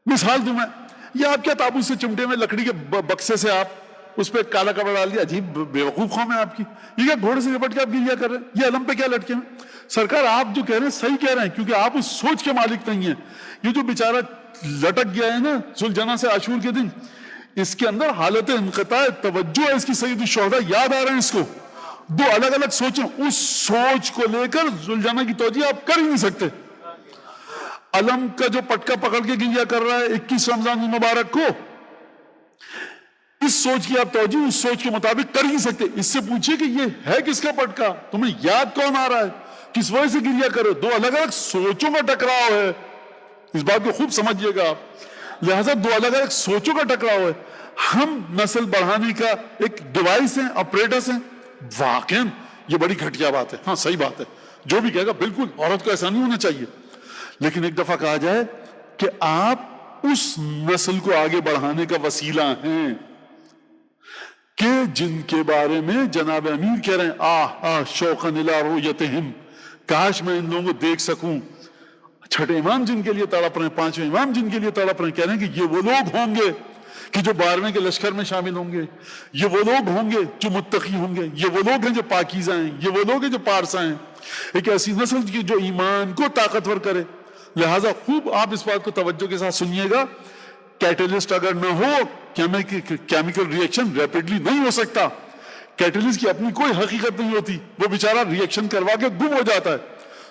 مثال دوں میں, یہ آپ کیا تابوت سے چمٹے میں لکڑی کے بکسے سے آپ اس پہ کالا کپڑا ڈال دیا, عجیب بیوقوف قوم ہے آپ کی. یہ کیا گھوڑے سے لپٹ کے آپ گریا کر رہے ہیں, یہ علم پہ کیا لٹکے ہیں؟ سرکار آپ جو کہہ رہے ہیں صحیح کہہ رہے ہیں, کیونکہ آپ اس سوچ کے مالک نہیں ہیں. یہ جو بیچارہ لٹک گیا ہے نا ذوالجناح سے عاشور کے دن, اس کے اندر حالت انقطاع توجہ ہے اس کی. سید الشہداء یاد آ رہے ہیں اس کو. دو الگ الگ سوچیں, اس سوچ کو لے کر ذوالجناح کی توجہ آپ کر ہی نہیں سکتے. علم کا جو پٹکا پکڑ کے گریا کر رہا ہے 21 رمضان المبارک کو, اس سوچ کی آپ توجہ اس سوچ کے مطابق کر ہی سکتے. اس سے پوچھئے کہ یہ ہے کس کا پٹکا, تمہیں یاد کون آ رہا ہے, کس وجہ سے گریا کرو. دو الگ الگ سوچوں کا ٹکراؤ ہے, اس بات کو خوب سمجھیے گا آپ. لہذا دو الگ الگ سوچوں کا ٹکراؤ ہے. ہم نسل بڑھانے کا ایک ڈیوائس ہیں, آپریٹرز ہیں. واقعاً یہ بڑی گھٹیا بات ہے, ہاں صحیح بات ہے, جو بھی کہے گا بالکل عورت کو ایسا نہیں ہونا چاہیے. لیکن ایک دفعہ کہا جائے کہ آپ اس نسل کو آگے بڑھانے کا وسیلہ ہیں کہ جن کے بارے میں جناب امیر کہہ رہے ہیں شوقاً الی رؤیتہم, کاش میں ان لوگوں کو دیکھ سکوں. چھٹے امام جن کے لیے تڑپ رہے ہیں, پانچویں امام جن کے لیے تڑپ رہے ہیں, کہہ رہے ہیں کہ یہ وہ لوگ ہوں گے کہ جو 12ویں کے لشکر میں شامل ہوں گے, یہ وہ لوگ ہوں گے جو متقی ہوں گے, یہ وہ لوگ ہیں جو پاکیزہ ہیں, یہ وہ لوگ ہیں جو پارسا ہیں. ایک ایسی نسل کی جو ایمان کو طاقتور کرے. لہٰذا خوب آپ اس بات کو توجہ کے ساتھ سنیے گا, کیٹلسٹ اگر نہ ہو کیمیکل ری ایکشن ریپڈلی نہیں ہو سکتا. کیٹلسٹ کی اپنی کوئی حقیقت نہیں ہوتی, وہ بیچارہ ری ایکشن کروا کے گم ہو جاتا ہے.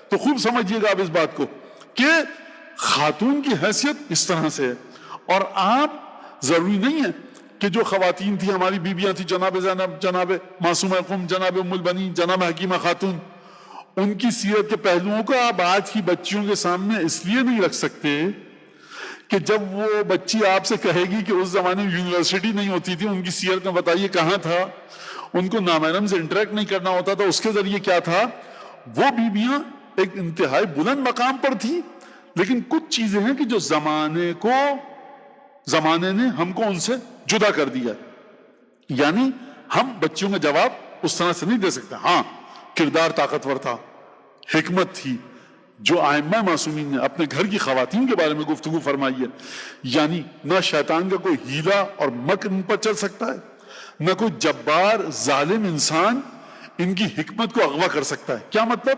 تو خوب سمجھیے گا آپ اس بات کو کہ خاتون کی حیثیت اس طرح سے ہے. اور آپ ضروری نہیں ہے کہ جو خواتین تھی ہماری بیویاں تھیں, جناب زینب, جناب معصومہ قم, جناب ام البنین, جناب حکیمہ خاتون, ان کی سیرت کے پہلوؤں کو آپ آج کی بچیوں کے سامنے اس لیے نہیں رکھ سکتے کہ جب وہ بچی آپ سے کہے گی کہ اس زمانے میں یونیورسٹی نہیں ہوتی تھی, ان کی سیرت میں بتائیے کہاں تھا, ان کو نامحرم سے انٹریکٹ نہیں کرنا ہوتا تھا, اس کے ذریعے کیا تھا. وہ بیویاں ایک انتہائی بلند مقام پر تھی, لیکن کچھ چیزیں ہیں کہ جو زمانے نے ہم کو ان سے جدا کر دیا. یعنی ہم بچیوں کا جواب اس طرح سے نہیں دے سکتے. ہاں کردار طاقتور تھا, حکمت تھی. جو ائمہ معصومین نے اپنے گھر کی خواتین کے بارے میں گفتگو فرمائی ہے, یعنی نہ شیطان کا کوئی ہیلا اور مکر ان پر چل سکتا ہے, نہ کوئی جبار ظالم انسان ان کی حکمت کو اغوا کر سکتا ہے. کیا مطلب؟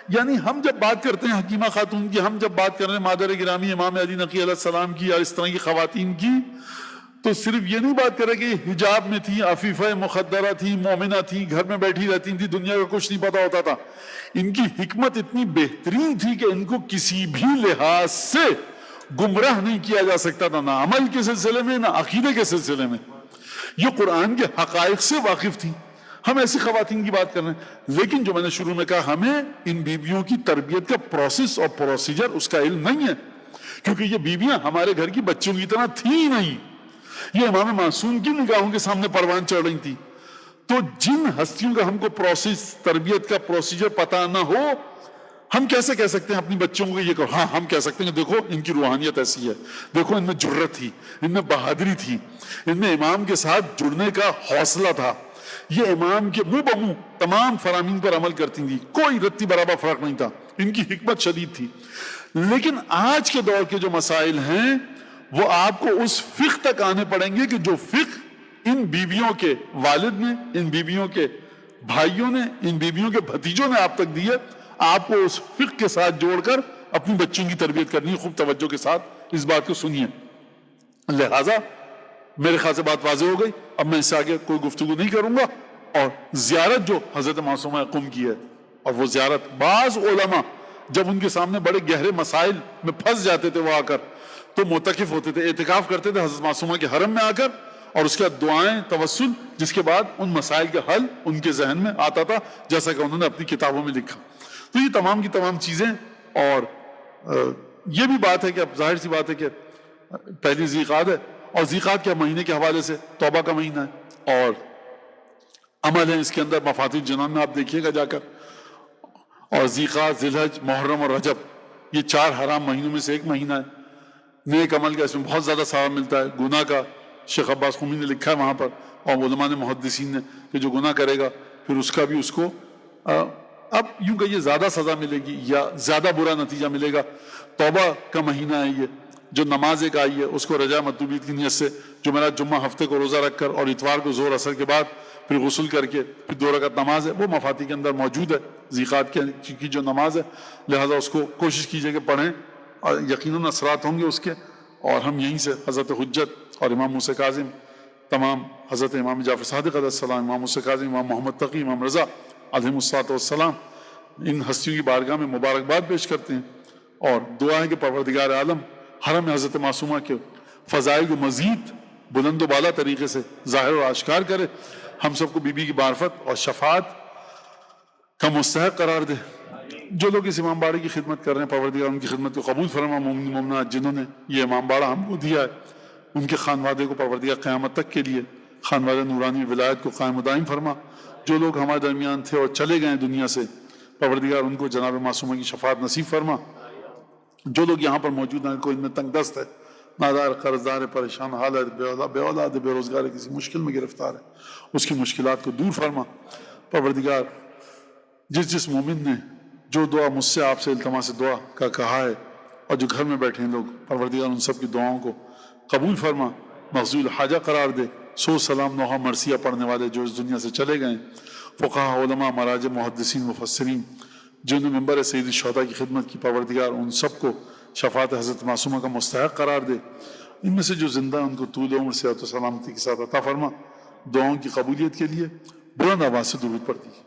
یعنی ہم جب بات کرتے ہیں حکیمہ خاتون کی, ہم جب بات کر رہے ہیں مادر گرامی امام علی نقی علیہ السلام کی اور اس طرح کی خواتین کی, تو صرف یہ نہیں بات کرے کہ حجاب میں تھی, عفیفہ مخدرہ تھی, مومنہ تھی, گھر میں بیٹھی رہتی تھی, دنیا کا کچھ نہیں پتا ہوتا تھا. ان کی حکمت اتنی بہترین تھی کہ ان کو کسی بھی لحاظ سے گمراہ نہیں کیا جا سکتا تھا, نہ عمل کے سلسلے میں نہ عقیدے کے سلسلے میں. یہ قرآن کے حقائق سے واقف تھی. ہم ایسی خواتین کی بات کر رہے ہیں, لیکن جو میں نے شروع میں کہا, ہمیں ان بیویوں کی تربیت کا پروسیس اور پروسیجر اس کا علم نہیں ہے, کیونکہ یہ بیویاں ہمارے گھر کی بچوں کی طرح تھی نہیں. یہ امام معصوم کی نگاہوں کے سامنے پروان چڑھ رہی تھی. تو جن ہستیوں کا ہم کو پروسیس, تربیت کا پروسیجر پتہ نہ ہو, ہم کیسے کہہ سکتے ہیں اپنی بچوں کو یہ کرو؟ ہاں ہم کہہ سکتے ہیں کہ دیکھو ان کی روحانیت ایسی ہے, دیکھو ان میں جرت تھی, ان میں بہادری تھی, ان میں امام کے ساتھ جڑنے کا حوصلہ تھا, یہ امام کے منہ بمنہ تمام فرامین پر عمل کرتی تھی, کوئی رتی برابر فرق نہیں تھا, ان کی حکمت شدید تھی. لیکن آج کے دور کے جو مسائل ہیں وہ آپ کو اس فقہ تک آنے پڑیں گے کہ جو فقہ ان بیویوں کے والد نے، ان بیویوں کے بھائیوں نے، ان بیویوں کے بھتیجوں نے آپ تک دی ہے، آپ کو اس فقہ کے ساتھ جوڑ کر اپنی بچوں کی تربیت کرنی ہے۔ خوب توجہ کے ساتھ اس بات کو سنیے۔ لہٰذا میرے خیال سے بات واضح ہو گئی، اب میں اس سے آگے کوئی گفتگو نہیں کروں گا۔ اور زیارت جو حضرت معصومہ قم کی ہے، اور وہ زیارت بعض علماء جب ان کے سامنے بڑے گہرے مسائل میں پھنس جاتے تھے وہ آ کر، تو معتکف ہوتے تھے، اعتکاف کرتے تھے حضرت معصومہ کے حرم میں آ کر، اور اس کے بعد دعائیں توسل، جس کے بعد ان مسائل کا حل ان کے ذہن میں آتا تھا، جیسا کہ انہوں نے اپنی کتابوں میں لکھا۔ تو یہ تمام کی تمام چیزیں، اور یہ بھی بات ہے کہ اب ظاہر سی بات ہے کہ پہلی ذی قعدہ ہے، اور ذی قعدہ کے مہینے کے حوالے سے توبہ کا مہینہ ہے، اور عمل ہے اس کے اندر مفاتیح الجنان میں آپ دیکھیے گا جا کر۔ اور ذی قعدہ، ذی الحج، محرم اور رجب، یہ 4 حرام مہینوں میں سے ایک مہینہ ہے۔ نیک عمل کا اس میں بہت زیادہ ثواب ملتا ہے، گناہ کا شیخ عباس قمی نے لکھا ہے وہاں پر، اور علماء نے، محدثین نے، کہ جو گناہ کرے گا پھر اس کا بھی اس کو اب یوں کہ یہ زیادہ سزا ملے گی یا زیادہ برا نتیجہ ملے گا۔ توبہ کا مہینہ ہے یہ، جو نماز ایک آئی ہے اس کو رجا مطلوبیت کی نیت سے جمعرات جمعہ ہفتے کو روزہ رکھ کر، اور اتوار کو ظہر اثر کے بعد پھر غسل کر کے پھر 2 رکعت نماز ہے، وہ مفاتیح کے اندر موجود ہے ذی قعدہ کی جو نماز ہے۔ لہٰذا اس کو کوشش کیجئے کہ پڑھیں، اور یقیناً اثرات ہوں گے اس کے۔ اور ہم یہیں سے حضرت حجت اور امام موسیٰ کاظم، تمام حضرت امام جعفر صادق علیہ السلام، امام موسیٰ کاظم، امام محمد تقی، امام رضا علیہ السلام، ان ہستیوں کی بارگاہ میں مبارکباد پیش کرتے ہیں، اور دعا ہے کہ پروردگار عالم حرم حضرت معصومہ کے فضائل کو مزید بلند و بالا طریقے سے ظاہر و آشکار کرے، ہم سب کو بی بی کی معرفت اور شفاعت کا مستحق قرار دے۔ جو لوگ اس امام باڑے کی خدمت کر رہے ہیں، پروردگار ان کی خدمت کو قبول فرما۔ مومن مومنات جنہوں نے یہ امام باڑہ ہم کو دیا ہے، ان کے خانوادے کو پروردگار قیامت تک کے لیے خانوادہ نورانی ولایت کو قائم و دائم فرما۔ جو لوگ ہمارے درمیان تھے اور چلے گئے دنیا سے، پروردگار ان کو جناب معصومہ کی شفاعت نصیب فرما۔ جو لوگ یہاں پر موجود ہیں، کوئی ان میں تنگ دست ہے، نادار، قرضدار، پریشان حال ہے، بے اولاد ہے، بے روزگار ہے، کسی مشکل میں گرفتار ہے، اس کی مشکلات کو دور فرما۔ پروردگار جس مومن نے جو دعا مجھ سے آپ سے التماس دعا کا کہا ہے، اور جو گھر میں بیٹھے ہیں لوگ، پروردگار ان سب کی دعاؤں کو قبول فرما، مقضول حاجہ قرار دے۔ سو سلام نوحہ مرثیہ پڑھنے والے جو اس دنیا سے چلے گئے، فقہاء، علماء، مراجع، محدثین، مفسرین، جنہوں نے منبر سید الشہداء کی خدمت کی، پروردگار ان سب کو شفاعت حضرت معصومہ کا مستحق قرار دے۔ ان میں سے جو زندہ ہیں ان کو طول عمر، صحت و سلامتی کے ساتھ عطا فرما۔ دعاؤں کی قبولیت کے لیے بلند آواز سے درود پڑھتی ہے۔